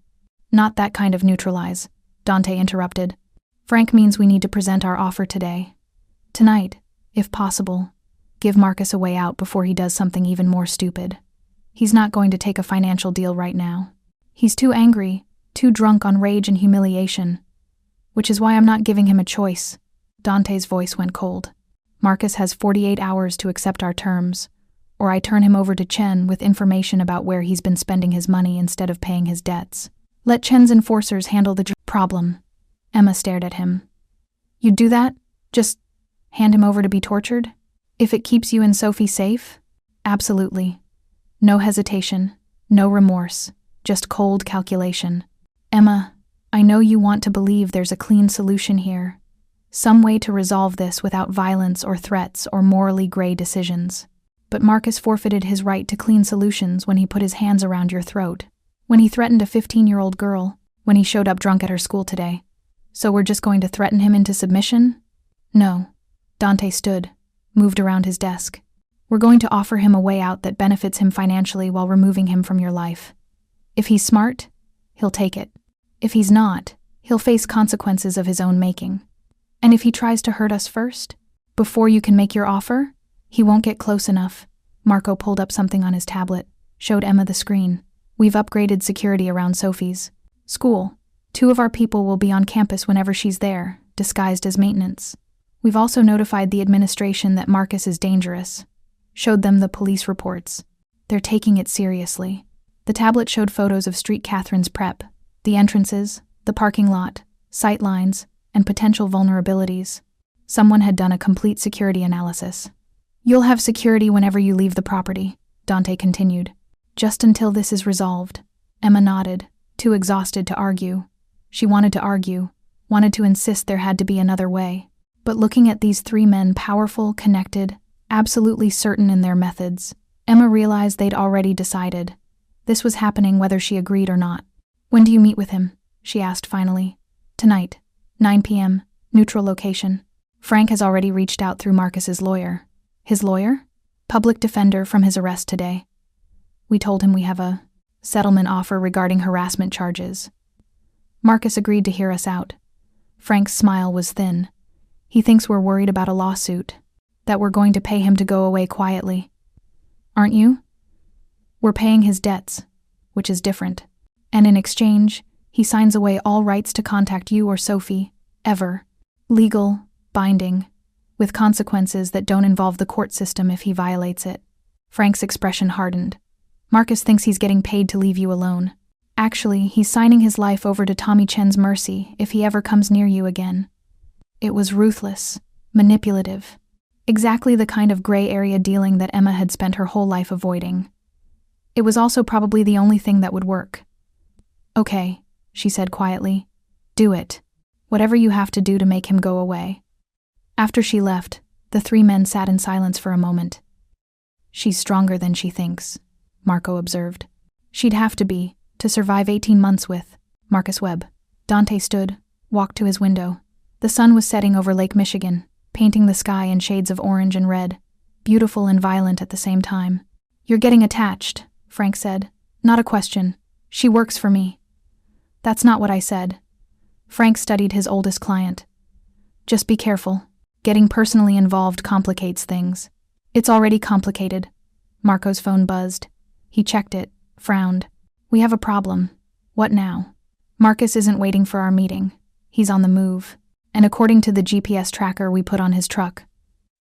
Not that kind of neutralize, Dante interrupted. Frank means we need to present our offer today. Tonight, if possible. Give Marcus a way out before he does something even more stupid. He's not going to take a financial deal right now. He's too angry, too drunk on rage and humiliation. Which is why I'm not giving him a choice. Dante's voice went cold. Marcus has 48 hours to accept our terms, or I turn him over to Chen with information about where he's been spending his money instead of paying his debts. Let Chen's enforcers handle the problem. Emma stared at him. You'd do that? Just hand him over to be tortured? If it keeps you and Sophie safe? Absolutely. No hesitation, no remorse, just cold calculation. Emma, I know you want to believe there's a clean solution here. Some way to resolve this without violence or threats or morally gray decisions. But Marcus forfeited his right to clean solutions when he put his hands around your throat. When he threatened a 15-year-old girl, when he showed up drunk at her school today. So we're just going to threaten him into submission? No. Dante stood, moved around his desk. We're going to offer him a way out that benefits him financially while removing him from your life. If he's smart, he'll take it. If he's not, he'll face consequences of his own making. And if he tries to hurt us first, before you can make your offer, he won't get close enough. Marco pulled up something on his tablet, showed Emma the screen. We've upgraded security around Sophie's school. 2 of our people will be on campus whenever she's there, disguised as maintenance. We've also notified the administration that Marcus is dangerous. Showed them the police reports. They're taking it seriously. The tablet showed photos of Street Catherine's prep, the entrances, the parking lot, sight lines, and potential vulnerabilities. Someone had done a complete security analysis. You'll have security whenever you leave the property, Dante continued. Just until this is resolved. Emma nodded, too exhausted to argue. She wanted to argue, wanted to insist there had to be another way. But looking at these 3 men, powerful, connected, absolutely certain in their methods, Emma realized they'd already decided. This was happening whether she agreed or not. When do you meet with him? She asked finally. Tonight, 9 p.m., neutral location. Frank has already reached out through Marcus's lawyer. His lawyer? Public defender from his arrest today. We told him we have a settlement offer regarding harassment charges. Marcus agreed to hear us out. Frank's smile was thin. He thinks we're worried about a lawsuit, that we're going to pay him to go away quietly. Aren't you? We're paying his debts, which is different. And in exchange, he signs away all rights to contact you or Sophie, ever. Legal, binding, with consequences that don't involve the court system if he violates it. Frank's expression hardened. Marcus thinks he's getting paid to leave you alone. Actually, he's signing his life over to Tommy Chen's mercy if he ever comes near you again. It was ruthless, manipulative. Exactly the kind of gray area dealing that Emma had spent her whole life avoiding. It was also probably the only thing that would work. Okay, she said quietly. Do it. Whatever you have to do to make him go away. After she left, the 3 men sat in silence for a moment. She's stronger than she thinks, Marco observed. She'd have to be, to survive 18 months with Marcus Webb. Dante stood, walked to his window. The sun was setting over Lake Michigan, painting the sky in shades of orange and red, beautiful and violent at the same time. You're getting attached, Frank said. Not a question. She works for me. That's not what I said. Frank studied his oldest client. Just be careful. Getting personally involved complicates things. It's already complicated. Marco's phone buzzed. He checked it, frowned. We have a problem. What now? Marcus isn't waiting for our meeting. He's on the move. And according to the GPS tracker we put on his truck.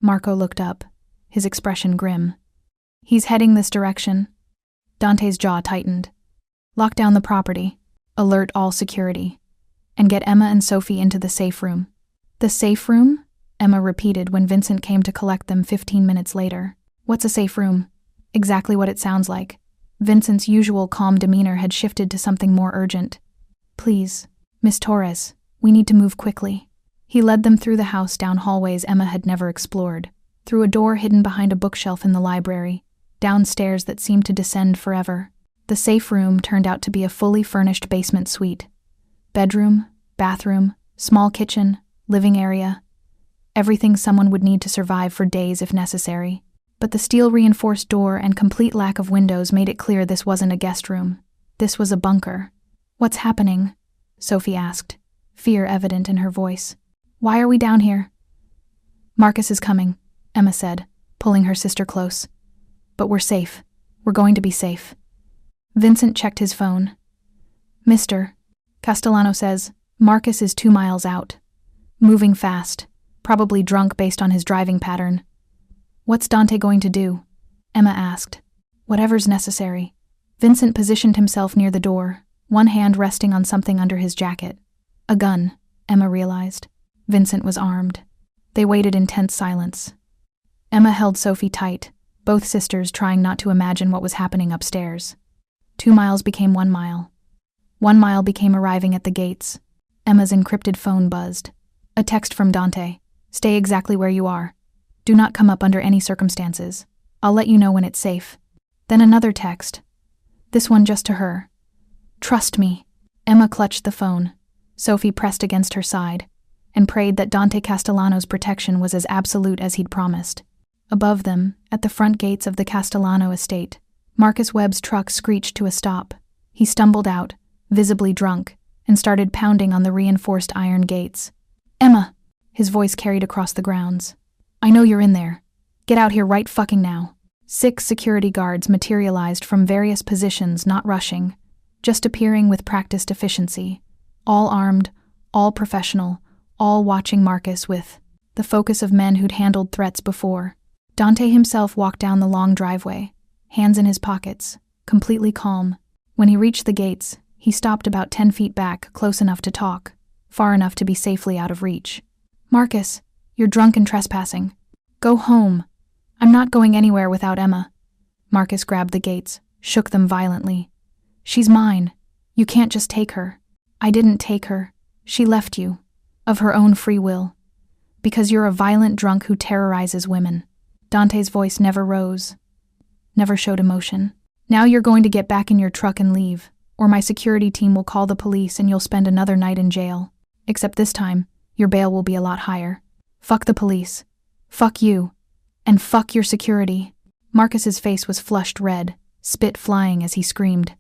Marco looked up, his expression grim. He's heading this direction. Dante's jaw tightened. Lock down the property. Alert all security. And get Emma and Sophie into the safe room. The safe room? Emma repeated when Vincent came to collect them 15 minutes later. What's a safe room? Exactly what it sounds like. Vincent's usual calm demeanor had shifted to something more urgent. Please, Miss Torres, we need to move quickly. He led them through the house down hallways Emma had never explored, through a door hidden behind a bookshelf in the library, down stairs that seemed to descend forever. The safe room turned out to be a fully furnished basement suite. Bedroom, bathroom, small kitchen, living area. Everything someone would need to survive for days if necessary. But the steel-reinforced door and complete lack of windows made it clear this wasn't a guest room. This was a bunker. "What's happening?" Sophie asked, fear evident in her voice. "Why are we down here?" "Marcus is coming," Emma said, pulling her sister close. "But we're safe. We're going to be safe." Vincent checked his phone. "Mr. Castellano says Marcus is 2 miles out. Moving fast, probably drunk based on his driving pattern." "What's Dante going to do?" Emma asked. "Whatever's necessary." Vincent positioned himself near the door, one hand resting on something under his jacket. A gun, Emma realized. Vincent was armed. They waited in tense silence. Emma held Sophie tight, both sisters trying not to imagine what was happening upstairs. 2 miles became 1 mile. 1 mile became arriving at the gates. Emma's encrypted phone buzzed. A text from Dante. "Stay exactly where you are. Do not come up under any circumstances. I'll let you know when it's safe." Then another text. This one just to her. "Trust me." Emma clutched the phone. Sophie pressed against her side and prayed that Dante Castellano's protection was as absolute as he'd promised. Above them, at the front gates of the Castellano estate, Marcus Webb's truck screeched to a stop. He stumbled out, visibly drunk, and started pounding on the reinforced iron gates. "Emma!" His voice carried across the grounds. "I know you're in there. Get out here right fucking now." 6 security guards materialized from various positions, not rushing, just appearing with practiced efficiency. All armed, all professional, all watching Marcus with the focus of men who'd handled threats before. Dante himself walked down the long driveway, hands in his pockets, completely calm. When he reached the gates, he stopped about 10 feet back, close enough to talk, far enough to be safely out of reach. "Marcus, you're drunk and trespassing. Go home. I'm not going anywhere without Emma." Marcus grabbed the gates, shook them violently. "She's mine. You can't just take her." "I didn't take her. She left you. Of her own free will. Because you're a violent drunk who terrorizes women." Dante's voice never rose, never showed emotion. "Now you're going to get back in your truck and leave, or my security team will call the police and you'll spend another night in jail. Except this time, your bail will be a lot higher. Fuck the police. Fuck you. And fuck your security." Marcus's face was flushed red, spit flying as he screamed.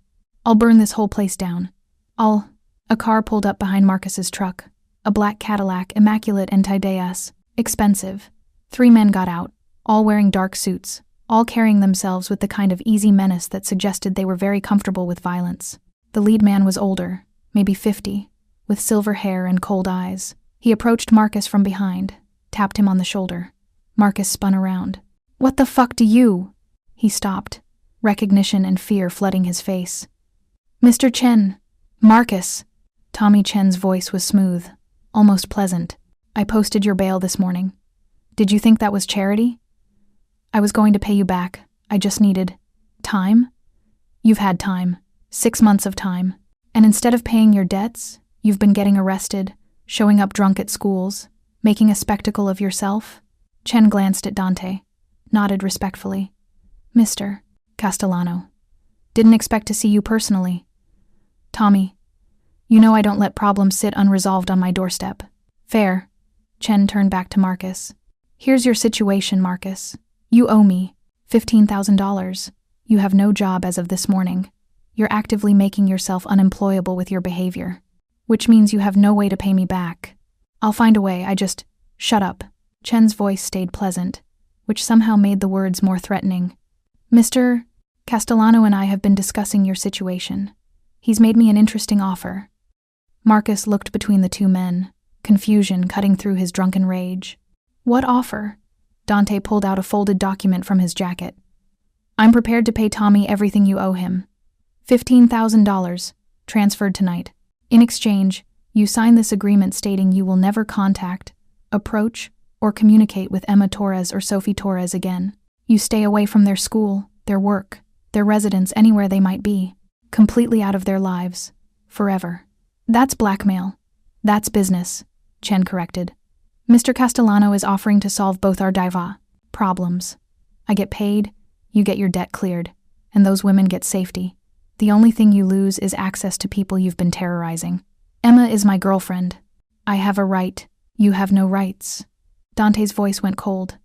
"I'll burn this whole place down. I'll..." A car pulled up behind Marcus's truck. A black Cadillac, immaculate and Tideas. Expensive. 3 men got out, all wearing dark suits, all carrying themselves with the kind of easy menace that suggested they were very comfortable with violence. The lead man was older, maybe 50, with silver hair and cold eyes. He approached Marcus from behind, tapped him on the shoulder. Marcus spun around. "What the fuck do you?" He stopped, recognition and fear flooding his face. "Mr. Chen." "Marcus." Tommy Chen's voice was smooth, almost pleasant. "I posted your bail this morning. Did you think that was charity?" "I was going to pay you back. I just needed time." "You've had time. 6 months of time. And instead of paying your debts, you've been getting arrested, showing up drunk at schools, making a spectacle of yourself." Chen glanced at Dante, nodded respectfully. "Mr. Castellano. Didn't expect to see you personally." "Tommy, you know I don't let problems sit unresolved on my doorstep." "Fair." Chen turned back to Marcus. "Here's your situation, Marcus. You owe me $15,000. You have no job as of this morning. You're actively making yourself unemployable with your behavior, which means you have no way to pay me back. I'll find a way, Shut up." Chen's voice stayed pleasant, which somehow made the words more threatening. "Mr. Castellano and I have been discussing your situation. He's made me an interesting offer." Marcus looked between the 2 men, confusion cutting through his drunken rage. "What offer?" Dante pulled out a folded document from his jacket. "I'm prepared to pay Tommy everything you owe him. $15,000, transferred tonight. In exchange, you sign this agreement stating you will never contact, approach, or communicate with Emma Torres or Sophie Torres again. You stay away from their school, their work, their residence, anywhere they might be, completely out of their lives, forever." "That's blackmail. That's business," Chen corrected. "Mr. Castellano is offering to solve both our problems. I get paid, You get your debt cleared, and those women get safety. The only thing you lose is access to people you've been terrorizing. Emma is my girlfriend. I have a right. You have no rights. Dante's voice went cold.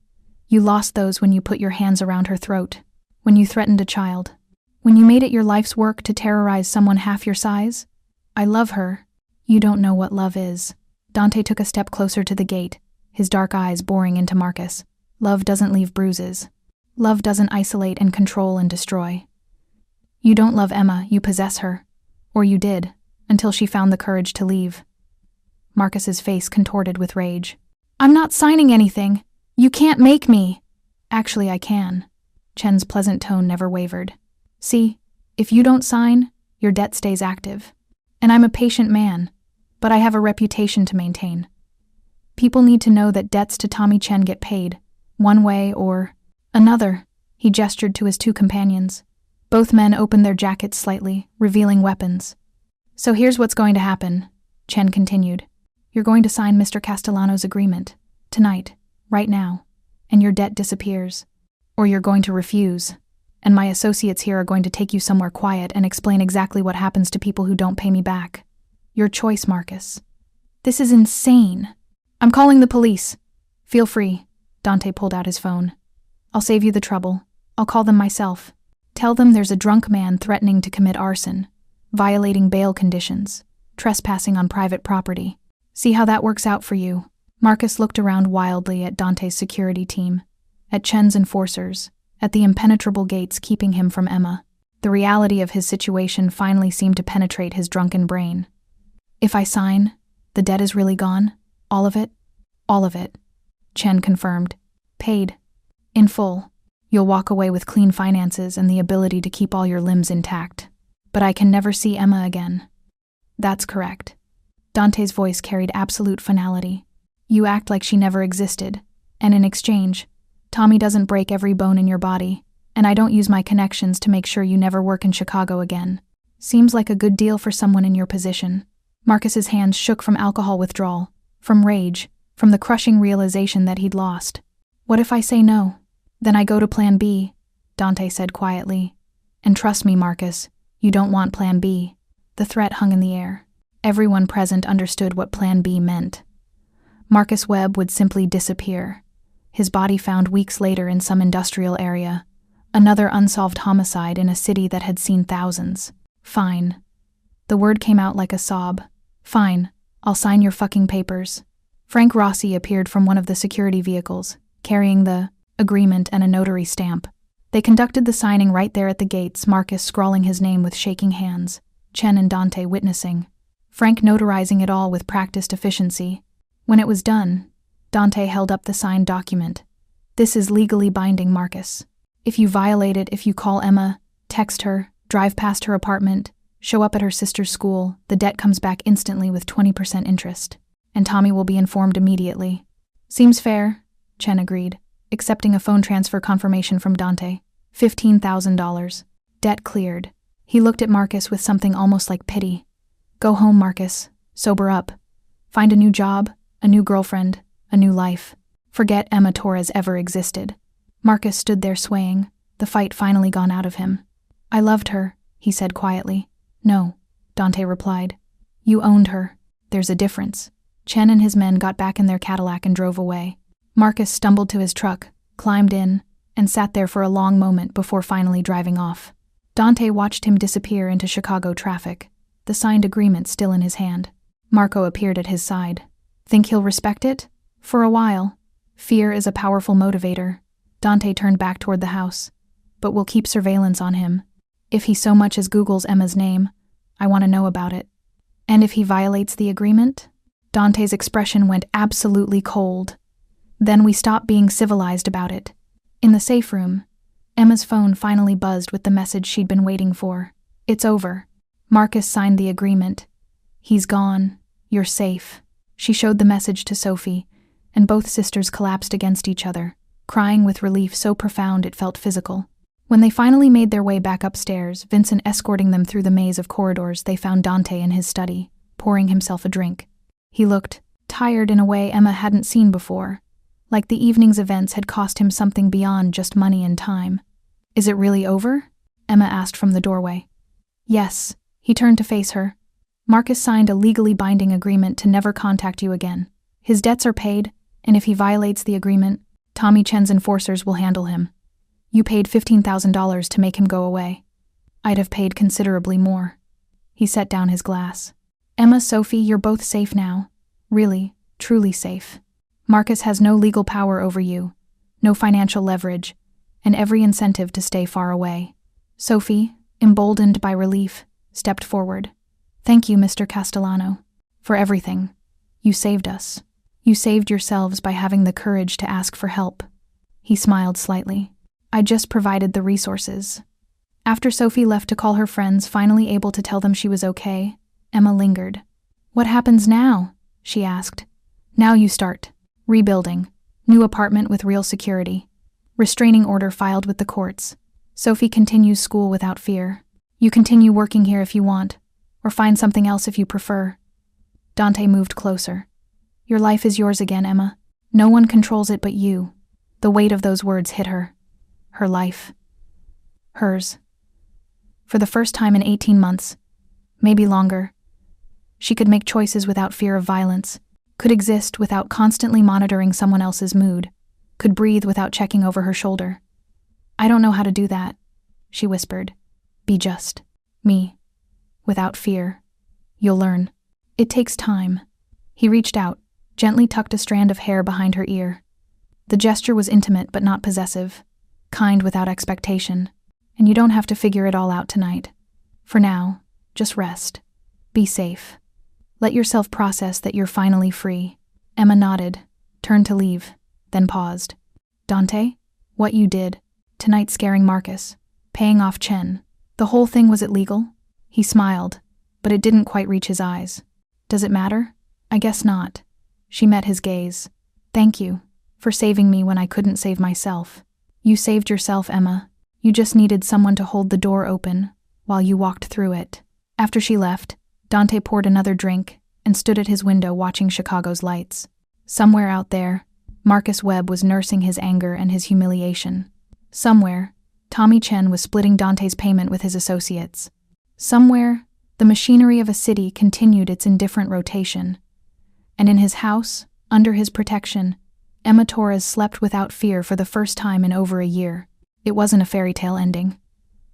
You lost those when you put your hands around her throat, when you threatened a child, when you made it your life's work to terrorize someone half your size. I love her. You don't know what love is. Dante took a step closer to the gate, his dark eyes boring into Marcus. Love doesn't leave bruises. Love doesn't isolate and control and destroy. You don't love Emma, you possess her. Or you did, until she found the courage to leave. Marcus's face contorted with rage. I'm not signing anything. You can't make me. Actually, I can. Chen's pleasant tone never wavered. See, if you don't sign, your debt stays active. And I'm a patient man, but I have a reputation to maintain. People need to know that debts to Tommy Chen get paid, one way or another. He gestured to his two companions. Both men opened their jackets slightly, revealing weapons. So here's what's going to happen, Chen continued. You're going to sign Mr. Castellano's agreement, tonight, right now, and your debt disappears. Or you're going to refuse, and my associates here are going to take you somewhere quiet and explain exactly what happens to people who don't pay me back. Your choice, Marcus. This is insane. I'm calling the police. Feel free. Dante pulled out his phone. I'll save you the trouble. I'll call them myself. Tell them there's a drunk man threatening to commit arson, violating bail conditions, trespassing on private property. See how that works out for you. Marcus looked around wildly at Dante's security team, at Chen's enforcers, at the impenetrable gates keeping him from Emma. The reality of his situation finally seemed to penetrate his drunken brain. If I sign, the debt is really gone? All of it? All of it. Chen confirmed. Paid. In full. You'll walk away with clean finances and the ability to keep all your limbs intact. But I can never see Emma again. That's correct. Dante's voice carried absolute finality. You act like she never existed, and in exchange, Tommy doesn't break every bone in your body, and I don't use my connections to make sure you never work in Chicago again. Seems like a good deal for someone in your position. Marcus's hands shook from alcohol withdrawal, from rage, from the crushing realization that he'd lost. What if I say no? Then I go to Plan B, Dante said quietly. And trust me, Marcus, you don't want Plan B. The threat hung in the air. Everyone present understood what Plan B meant. Marcus Webb would simply disappear, his body found weeks later in some industrial area, another unsolved homicide in a city that had seen thousands. Fine. The word came out like a sob. Fine, I'll sign your fucking papers. Frank Rossi appeared from one of the security vehicles, carrying the agreement and a notary stamp. They conducted the signing right there at the gates, Marcus scrawling his name with shaking hands, Chen and Dante witnessing. Frank notarizing it all with practiced efficiency. When it was done, Dante held up the signed document. This is legally binding, Marcus. If you violate it, if you call Emma, text her, drive past her apartment, show up at her sister's school, the debt comes back instantly with 20% interest. And Tommy will be informed immediately. Seems fair, Chen agreed, accepting a phone transfer confirmation from Dante. $15,000. Debt cleared. He looked at Marcus with something almost like pity. Go home, Marcus. Sober up. Find a new job, a new girlfriend, a new life. Forget Emma Torres ever existed. Marcus stood there swaying, the fight finally gone out of him. I loved her, he said quietly. No, Dante replied. You owned her. There's a difference. Chen and his men got back in their Cadillac and drove away. Marcus stumbled to his truck, climbed in, and sat there for a long moment before finally driving off. Dante watched him disappear into Chicago traffic, the signed agreement still in his hand. Marco appeared at his side. Think he'll respect it? For a while. Fear is a powerful motivator. Dante turned back toward the house. But we'll keep surveillance on him. If he so much as Googles Emma's name, I want to know about it. And if he violates the agreement? Dante's expression went absolutely cold. Then we stop being civilized about it. In the safe room, Emma's phone finally buzzed with the message she'd been waiting for. It's over. Marcus signed the agreement. He's gone. You're safe. She showed the message to Sophie, and both sisters collapsed against each other, crying with relief so profound it felt physical. When they finally made their way back upstairs, Vincent escorting them through the maze of corridors, they found Dante in his study, pouring himself a drink. He looked tired in a way Emma hadn't seen before, like the evening's events had cost him something beyond just money and time. Is it really over? Emma asked from the doorway. Yes. He turned to face her. Marcus signed a legally binding agreement to never contact you again. His debts are paid, and if he violates the agreement, Tommy Chen's enforcers will handle him. You paid $15,000 to make him go away. I'd have paid considerably more. He set down his glass. Emma, Sophie, you're both safe now. Really, truly safe. Marcus has no legal power over you, no financial leverage, and every incentive to stay far away. Sophie, emboldened by relief, stepped forward. Thank you, Mr. Castellano, for everything. You saved us. You saved yourselves by having the courage to ask for help. He smiled slightly. I just provided the resources. After Sophie left to call her friends, finally able to tell them she was okay, Emma lingered. What happens now? She asked. Now you start. Rebuilding. New apartment with real security. Restraining order filed with the courts. Sophie continues school without fear. You continue working here if you want, or find something else if you prefer. Dante moved closer. Your life is yours again, Emma. No one controls it but you. The weight of those words hit her. Her life. Hers. For the first time in 18 months, maybe longer, she could make choices without fear of violence, could exist without constantly monitoring someone else's mood, could breathe without checking over her shoulder. I don't know how to do that, she whispered. Be just. Me. Without fear. You'll learn. It takes time. He reached out, gently tucked a strand of hair behind her ear. The gesture was intimate but not possessive, kind without expectation, and you don't have to figure it all out tonight. For now, just rest. Be safe. Let yourself process that you're finally free. Emma nodded, turned to leave, then paused. Dante, what you did, tonight scaring Marcus, paying off Chen, the whole thing, was it legal? He smiled, but it didn't quite reach his eyes. Does it matter? I guess not. She met his gaze. Thank you, for saving me when I couldn't save myself. You saved yourself, Emma. You just needed someone to hold the door open while you walked through it. After she left, Dante poured another drink and stood at his window watching Chicago's lights. Somewhere out there, Marcus Webb was nursing his anger and his humiliation. Somewhere, Tommy Chen was splitting Dante's payment with his associates. Somewhere, the machinery of a city continued its indifferent rotation. And in his house, under his protection, Emma Torres slept without fear for the first time in over a year. It wasn't a fairy tale ending.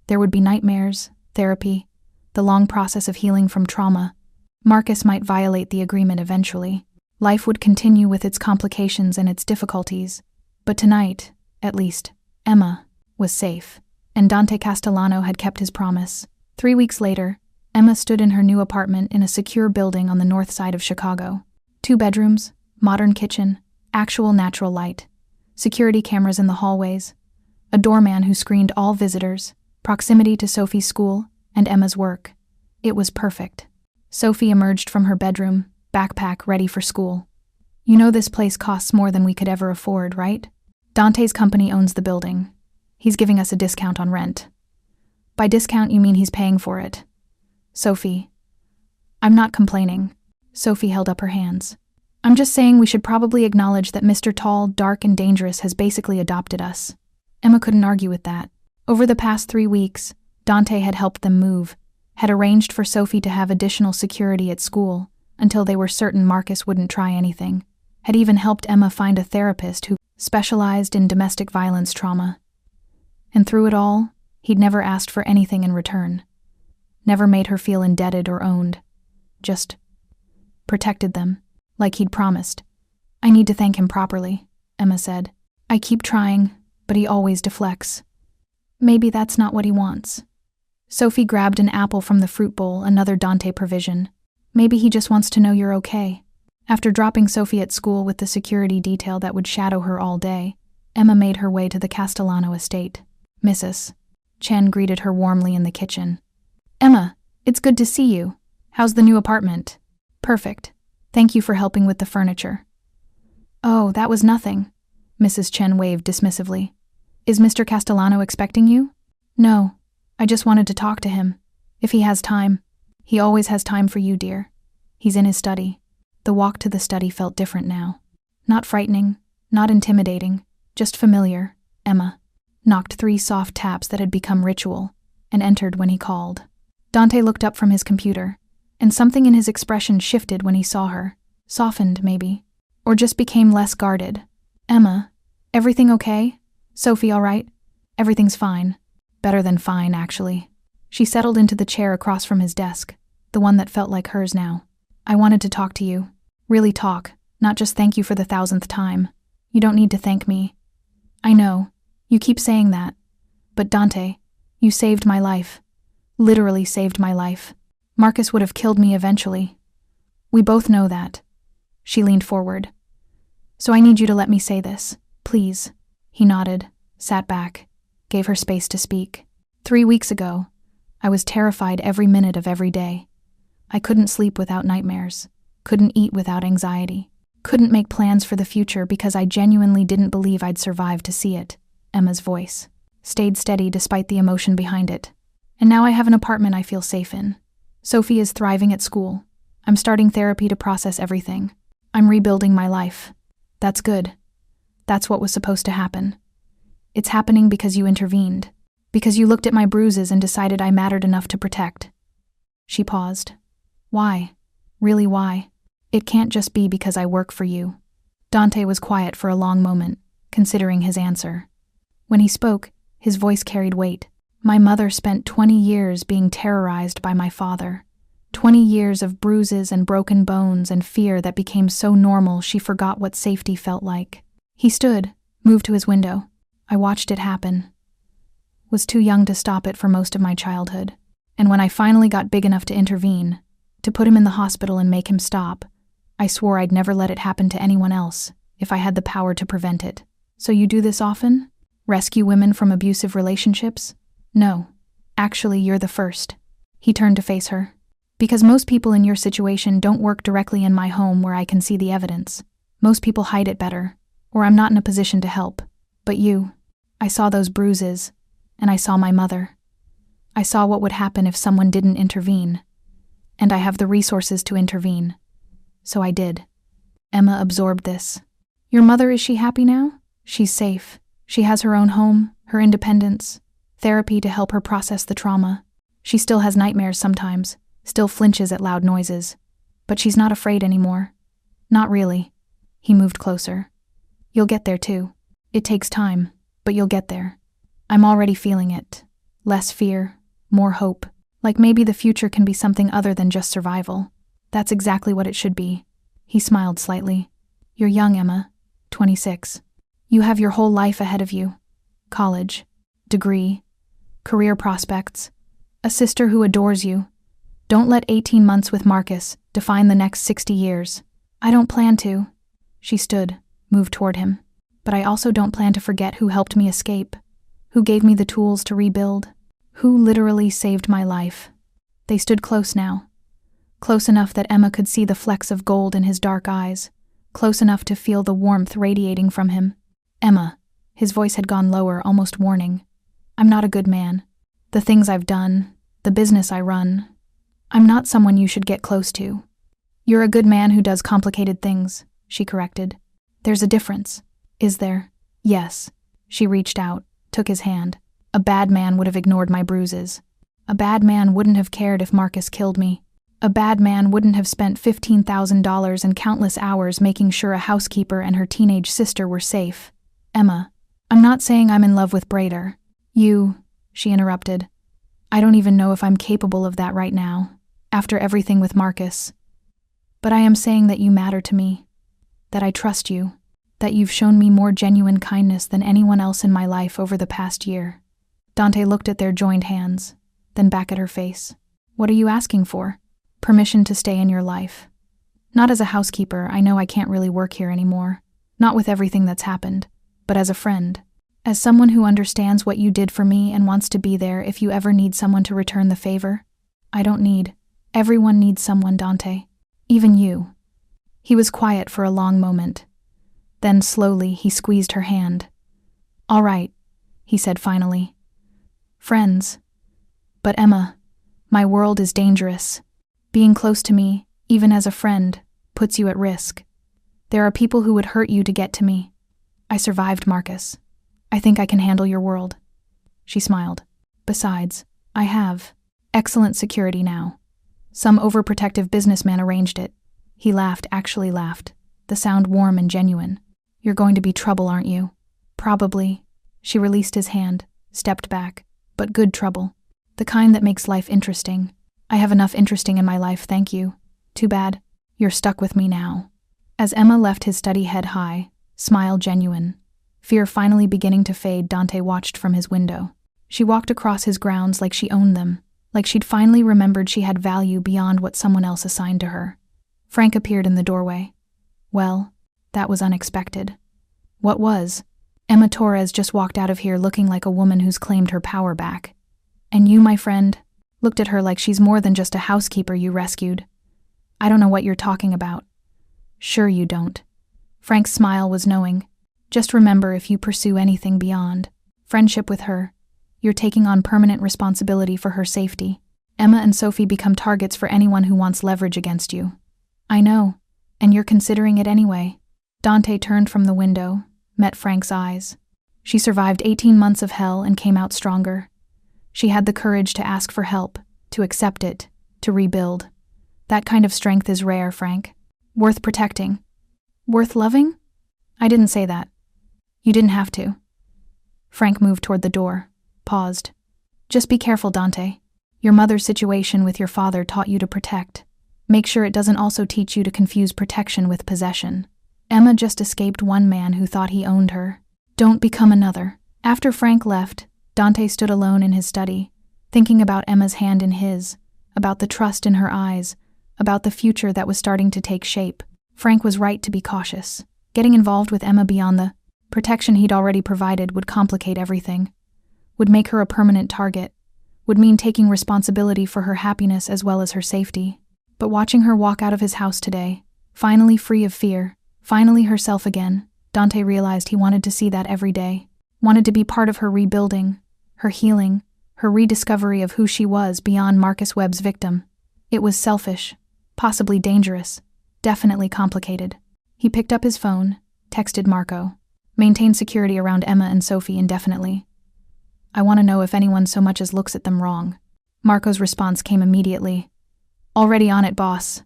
There would be nightmares, therapy, the long process of healing from trauma. Marcus might violate the agreement eventually. Life would continue with its complications and its difficulties. But tonight, at least, Emma was safe. And Dante Castellano had kept his promise. 3 weeks later, Emma stood in her new apartment in a secure building on the north side of Chicago. 2 bedrooms, modern kitchen, actual natural light, security cameras in the hallways, a doorman who screened all visitors, proximity to Sophie's school and Emma's work. It was perfect. Sophie emerged from her bedroom, backpack ready for school. You know this place costs more than we could ever afford, right? Dante's company owns the building. He's giving us a discount on rent. By discount, you mean he's paying for it. Sophie. I'm not complaining. Sophie held up her hands. I'm just saying we should probably acknowledge that Mr. Tall, Dark, and Dangerous has basically adopted us. Emma couldn't argue with that. Over the past 3 weeks, Dante had helped them move, had arranged for Sophie to have additional security at school until they were certain Marcus wouldn't try anything, had even helped Emma find a therapist who specialized in domestic violence trauma. And through it all, he'd never asked for anything in return. Never made her feel indebted or owned. Just protected them, like he'd promised. I need to thank him properly, Emma said. I keep trying, but he always deflects. Maybe that's not what he wants. Sophie grabbed an apple from the fruit bowl, another Dante provision. Maybe he just wants to know you're okay. After dropping Sophie at school with the security detail that would shadow her all day, Emma made her way to the Castellano estate. Mrs. Chen greeted her warmly in the kitchen. Emma, it's good to see you. How's the new apartment? Perfect. Thank you for helping with the furniture. Oh, that was nothing. Mrs. Chen waved dismissively. Is Mr. Castellano expecting you? No. I just wanted to talk to him. If he has time. He always has time for you, dear. He's in his study. The walk to the study felt different now. Not frightening, not intimidating, just familiar. Emma. knocked 3 soft taps that had become ritual, and entered when he called. Dante looked up from his computer, and something in his expression shifted when he saw her. Softened, maybe. Or just became less guarded. "Emma, everything okay? Sophie all right?" "Everything's fine. Better than fine, actually." She settled into the chair across from his desk, the one that felt like hers now. "I wanted to talk to you. Really talk, not just thank you for the 1,000th time. You don't need to thank me. I know, you keep saying that. But Dante, you saved my life. Literally saved my life. Marcus would have killed me eventually. We both know that." She leaned forward. "So I need you to let me say this, please." He nodded, sat back, gave her space to speak. 3 weeks ago, I was terrified every minute of every day. I couldn't sleep without nightmares, couldn't eat without anxiety, couldn't make plans for the future because I genuinely didn't believe I'd survive to see it. Emma's voice stayed steady despite the emotion behind it. "And now I have an apartment I feel safe in. Sophie is thriving at school. I'm starting therapy to process everything. I'm rebuilding my life. That's good. That's what was supposed to happen. It's happening because you intervened. Because you looked at my bruises and decided I mattered enough to protect." She paused. "Why? Really why? It can't just be because I work for you." Dante was quiet for a long moment, considering his answer. When he spoke, his voice carried weight. "My mother spent 20 years being terrorized by my father. 20 years of bruises and broken bones and fear that became so normal she forgot what safety felt like." He stood, moved to his window. "I watched it happen. Was too young to stop it for most of my childhood. And when I finally got big enough to intervene, to put him in the hospital and make him stop, I swore I'd never let it happen to anyone else if I had the power to prevent it." "So you do this often? Rescue women from abusive relationships?" "No. Actually, you're the first." He turned to face her. "Because most people in your situation don't work directly in my home where I can see the evidence. Most people hide it better, or I'm not in a position to help. But you, I saw those bruises, and I saw my mother. I saw what would happen if someone didn't intervene. And I have the resources to intervene. So I did." Emma absorbed this. "Your mother, is she happy now? She's safe. She has her own home, her independence, therapy to help her process the trauma. She still has nightmares sometimes, still flinches at loud noises. But she's not afraid anymore. Not really." He moved closer. "You'll get there too. It takes time, but you'll get there. I'm already feeling it. Less fear, more hope. Like maybe the future can be something other than just survival. That's exactly what it should be." He smiled slightly. "You're young, Emma. 26. You have your whole life ahead of you. College, degree, career prospects, a sister who adores you. Don't let 18 months with Marcus define the next 60 years. I don't plan to." She stood, moved toward him. "But I also don't plan to forget who helped me escape, who gave me the tools to rebuild, who literally saved my life." They stood close now. Close enough that Emma could see the flecks of gold in his dark eyes, close enough to feel the warmth radiating from him. "Emma," his voice had gone lower, almost warning. "I'm not a good man. The things I've done, the business I run, I'm not someone you should get close to." "You're a good man who does complicated things," she corrected. "There's a difference." "Is there?" "Yes." She reached out, took his hand. "A bad man would have ignored my bruises. A bad man wouldn't have cared if Marcus killed me. A bad man wouldn't have spent $15,000 and countless hours making sure a housekeeper and her teenage sister were safe." "Emma, I'm not saying I'm in love with Brader. You," she interrupted. "I don't even know if I'm capable of that right now, after everything with Marcus. But I am saying that you matter to me, that I trust you, that you've shown me more genuine kindness than anyone else in my life over the past year." Dante looked at their joined hands, then back at her face. "What are you asking for?" "Permission to stay in your life. Not as a housekeeper, I know I can't really work here anymore, not with everything that's happened, but as a friend. As someone who understands what you did for me and wants to be there if you ever need someone to return the favor. I don't need. Everyone needs someone, Dante. Even you." He was quiet for a long moment. Then slowly he squeezed her hand. "All right," he said finally. "Friends. But Emma, my world is dangerous. Being close to me, even as a friend, puts you at risk. There are people who would hurt you to get to me. I survived Marcus. I think I can handle your world. She smiled. Besides, I have excellent security now. Some overprotective businessman arranged it. He laughed, actually laughed, the sound warm and genuine. You're going to be trouble, aren't you? Probably. She released his hand, stepped back. But good trouble. The kind that makes life interesting. I have enough interesting in my life, thank you. Too bad. You're stuck with me now. As Emma left his study head high, smile genuine, fear finally beginning to fade, Dante watched from his window. She walked across his grounds like she owned them, like she'd finally remembered she had value beyond what someone else assigned to her. Frank appeared in the doorway. Well, that was unexpected. What was? Emma Torres just walked out of here looking like a woman who's claimed her power back. And you, my friend, looked at her like she's more than just a housekeeper you rescued. I don't know what you're talking about. Sure you don't. Frank's smile was knowing. Just remember, if you pursue anything beyond friendship with her, you're taking on permanent responsibility for her safety. Emma and Sophie become targets for anyone who wants leverage against you. I know, and you're considering it anyway. Dante turned from the window, met Frank's eyes. She survived 18 months of hell and came out stronger. She had the courage to ask for help, to accept it, to rebuild. That kind of strength is rare, Frank. Worth protecting. Worth loving? I didn't say that. You didn't have to. Frank moved toward the door, paused. Just be careful, Dante. Your mother's situation with your father taught you to protect. Make sure it doesn't also teach you to confuse protection with possession. Emma just escaped one man who thought he owned her. Don't become another. After Frank left, Dante stood alone in his study, thinking about Emma's hand in his, about the trust in her eyes, about the future that was starting to take shape. Frank was right to be cautious. Getting involved with Emma beyond the protection he'd already provided would complicate everything, would make her a permanent target, would mean taking responsibility for her happiness as well as her safety. But watching her walk out of his house today, finally free of fear, finally herself again, Dante realized he wanted to see that every day, wanted to be part of her rebuilding, her healing, her rediscovery of who she was beyond Marcus Webb's victim. It was selfish, possibly dangerous, definitely complicated. He picked up his phone, texted Marco, maintained security around Emma and Sophie indefinitely. I want to know if anyone so much as looks at them wrong. Marco's response came immediately. Already on it, boss.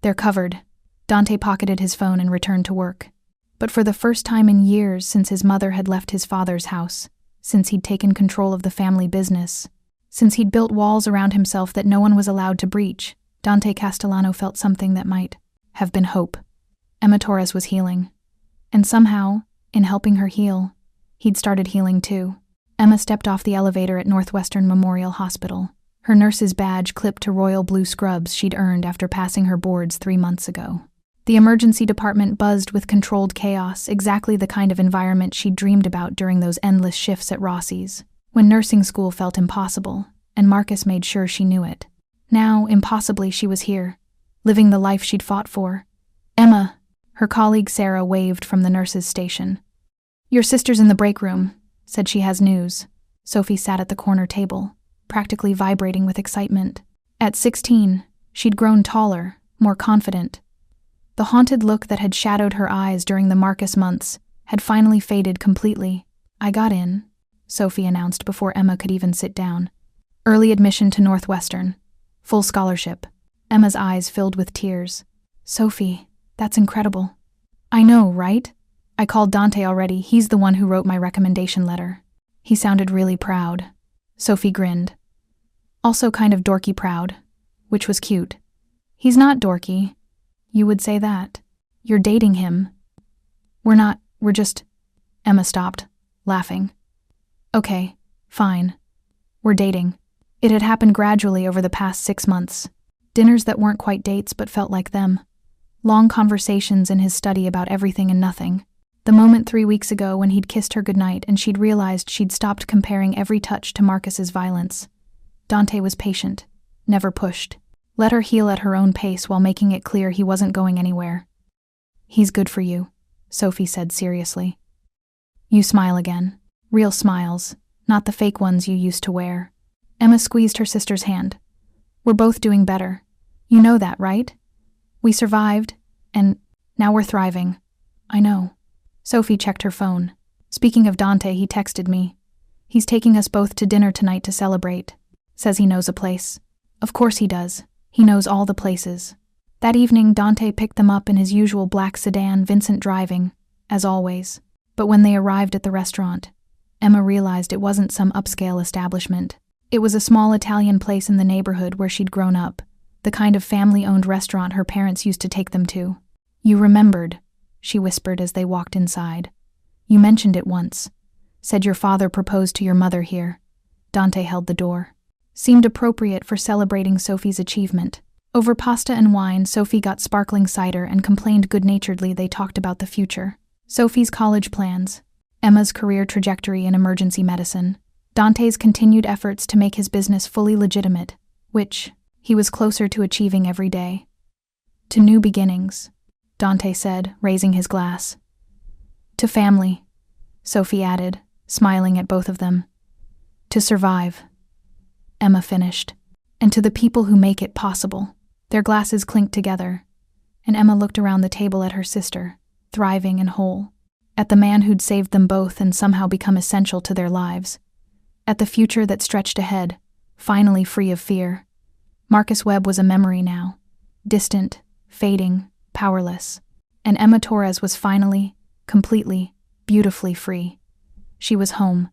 They're covered. Dante pocketed his phone and returned to work. But for the first time in years since his mother had left his father's house, since he'd taken control of the family business, since he'd built walls around himself that no one was allowed to breach, Dante Castellano felt something that might have been hope. Emma Torres was healing. And somehow, in helping her heal, he'd started healing too. Emma stepped off the elevator at Northwestern Memorial Hospital, her nurse's badge clipped to royal blue scrubs she'd earned after passing her boards 3 months ago. The emergency department buzzed with controlled chaos, exactly the kind of environment she'd dreamed about during those endless shifts at Rossi's, when nursing school felt impossible, and Marcus made sure she knew it. Now, impossibly, she was here, living the life she'd fought for. Emma, her colleague Sarah waved from the nurse's station. Your sister's in the break room, said she has news. Sophie sat at the corner table, practically vibrating with excitement. At 16, she'd grown taller, more confident. The haunted look that had shadowed her eyes during the Marcus months had finally faded completely. I got in, Sophie announced before Emma could even sit down. Early admission to Northwestern. Full scholarship. Emma's eyes filled with tears. Sophie, that's incredible. I know, right? I called Dante already. He's the one who wrote my recommendation letter. He sounded really proud. Sophie grinned. Also kind of dorky proud, which was cute. He's not dorky. You would say that. You're dating him. We're just... Emma stopped, laughing. Okay, fine. We're dating. It had happened gradually over the past 6 months. Dinners that weren't quite dates but felt like them. Long conversations in his study about everything and nothing. The moment 3 weeks ago when he'd kissed her goodnight and she'd realized she'd stopped comparing every touch to Marcus's violence. Dante was patient, never pushed. Let her heal at her own pace while making it clear he wasn't going anywhere. He's good for you, Sophie said seriously. You smile again. Real smiles, not the fake ones you used to wear. Emma squeezed her sister's hand. We're both doing better. You know that, right? We survived, and now we're thriving. I know. Sophie checked her phone. Speaking of Dante, he texted me. He's taking us both to dinner tonight to celebrate. Says he knows a place. Of course he does. He knows all the places. That evening, Dante picked them up in his usual black sedan, Vincent driving, as always. But when they arrived at the restaurant, Emma realized it wasn't some upscale establishment. It was a small Italian place in the neighborhood where she'd grown up, the kind of family-owned restaurant her parents used to take them to. "You remembered," she whispered as they walked inside. "You mentioned it once. Said your father proposed to your mother here." Dante held the door. Seemed appropriate for celebrating Sophie's achievement. Over pasta and wine, Sophie got sparkling cider and complained good-naturedly they talked about the future. Sophie's college plans, Emma's career trajectory in emergency medicine, Dante's continued efforts to make his business fully legitimate, which he was closer to achieving every day. "To new beginnings," Dante said, raising his glass. "To family," Sophie added, smiling at both of them. "To survive," Emma finished. "And to the people who make it possible." Their glasses clinked together, and Emma looked around the table at her sister, thriving and whole. At the man who'd saved them both and somehow become essential to their lives. At the future that stretched ahead, finally free of fear. Marcus Webb was a memory now. Distant, fading, powerless. And Emma Torres was finally, completely, beautifully free. She was home.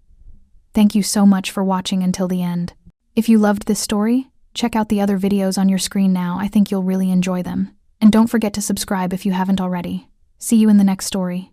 Thank you so much for watching until the end. If you loved this story, check out the other videos on your screen now. I think you'll really enjoy them. And don't forget to subscribe if you haven't already. See you in the next story.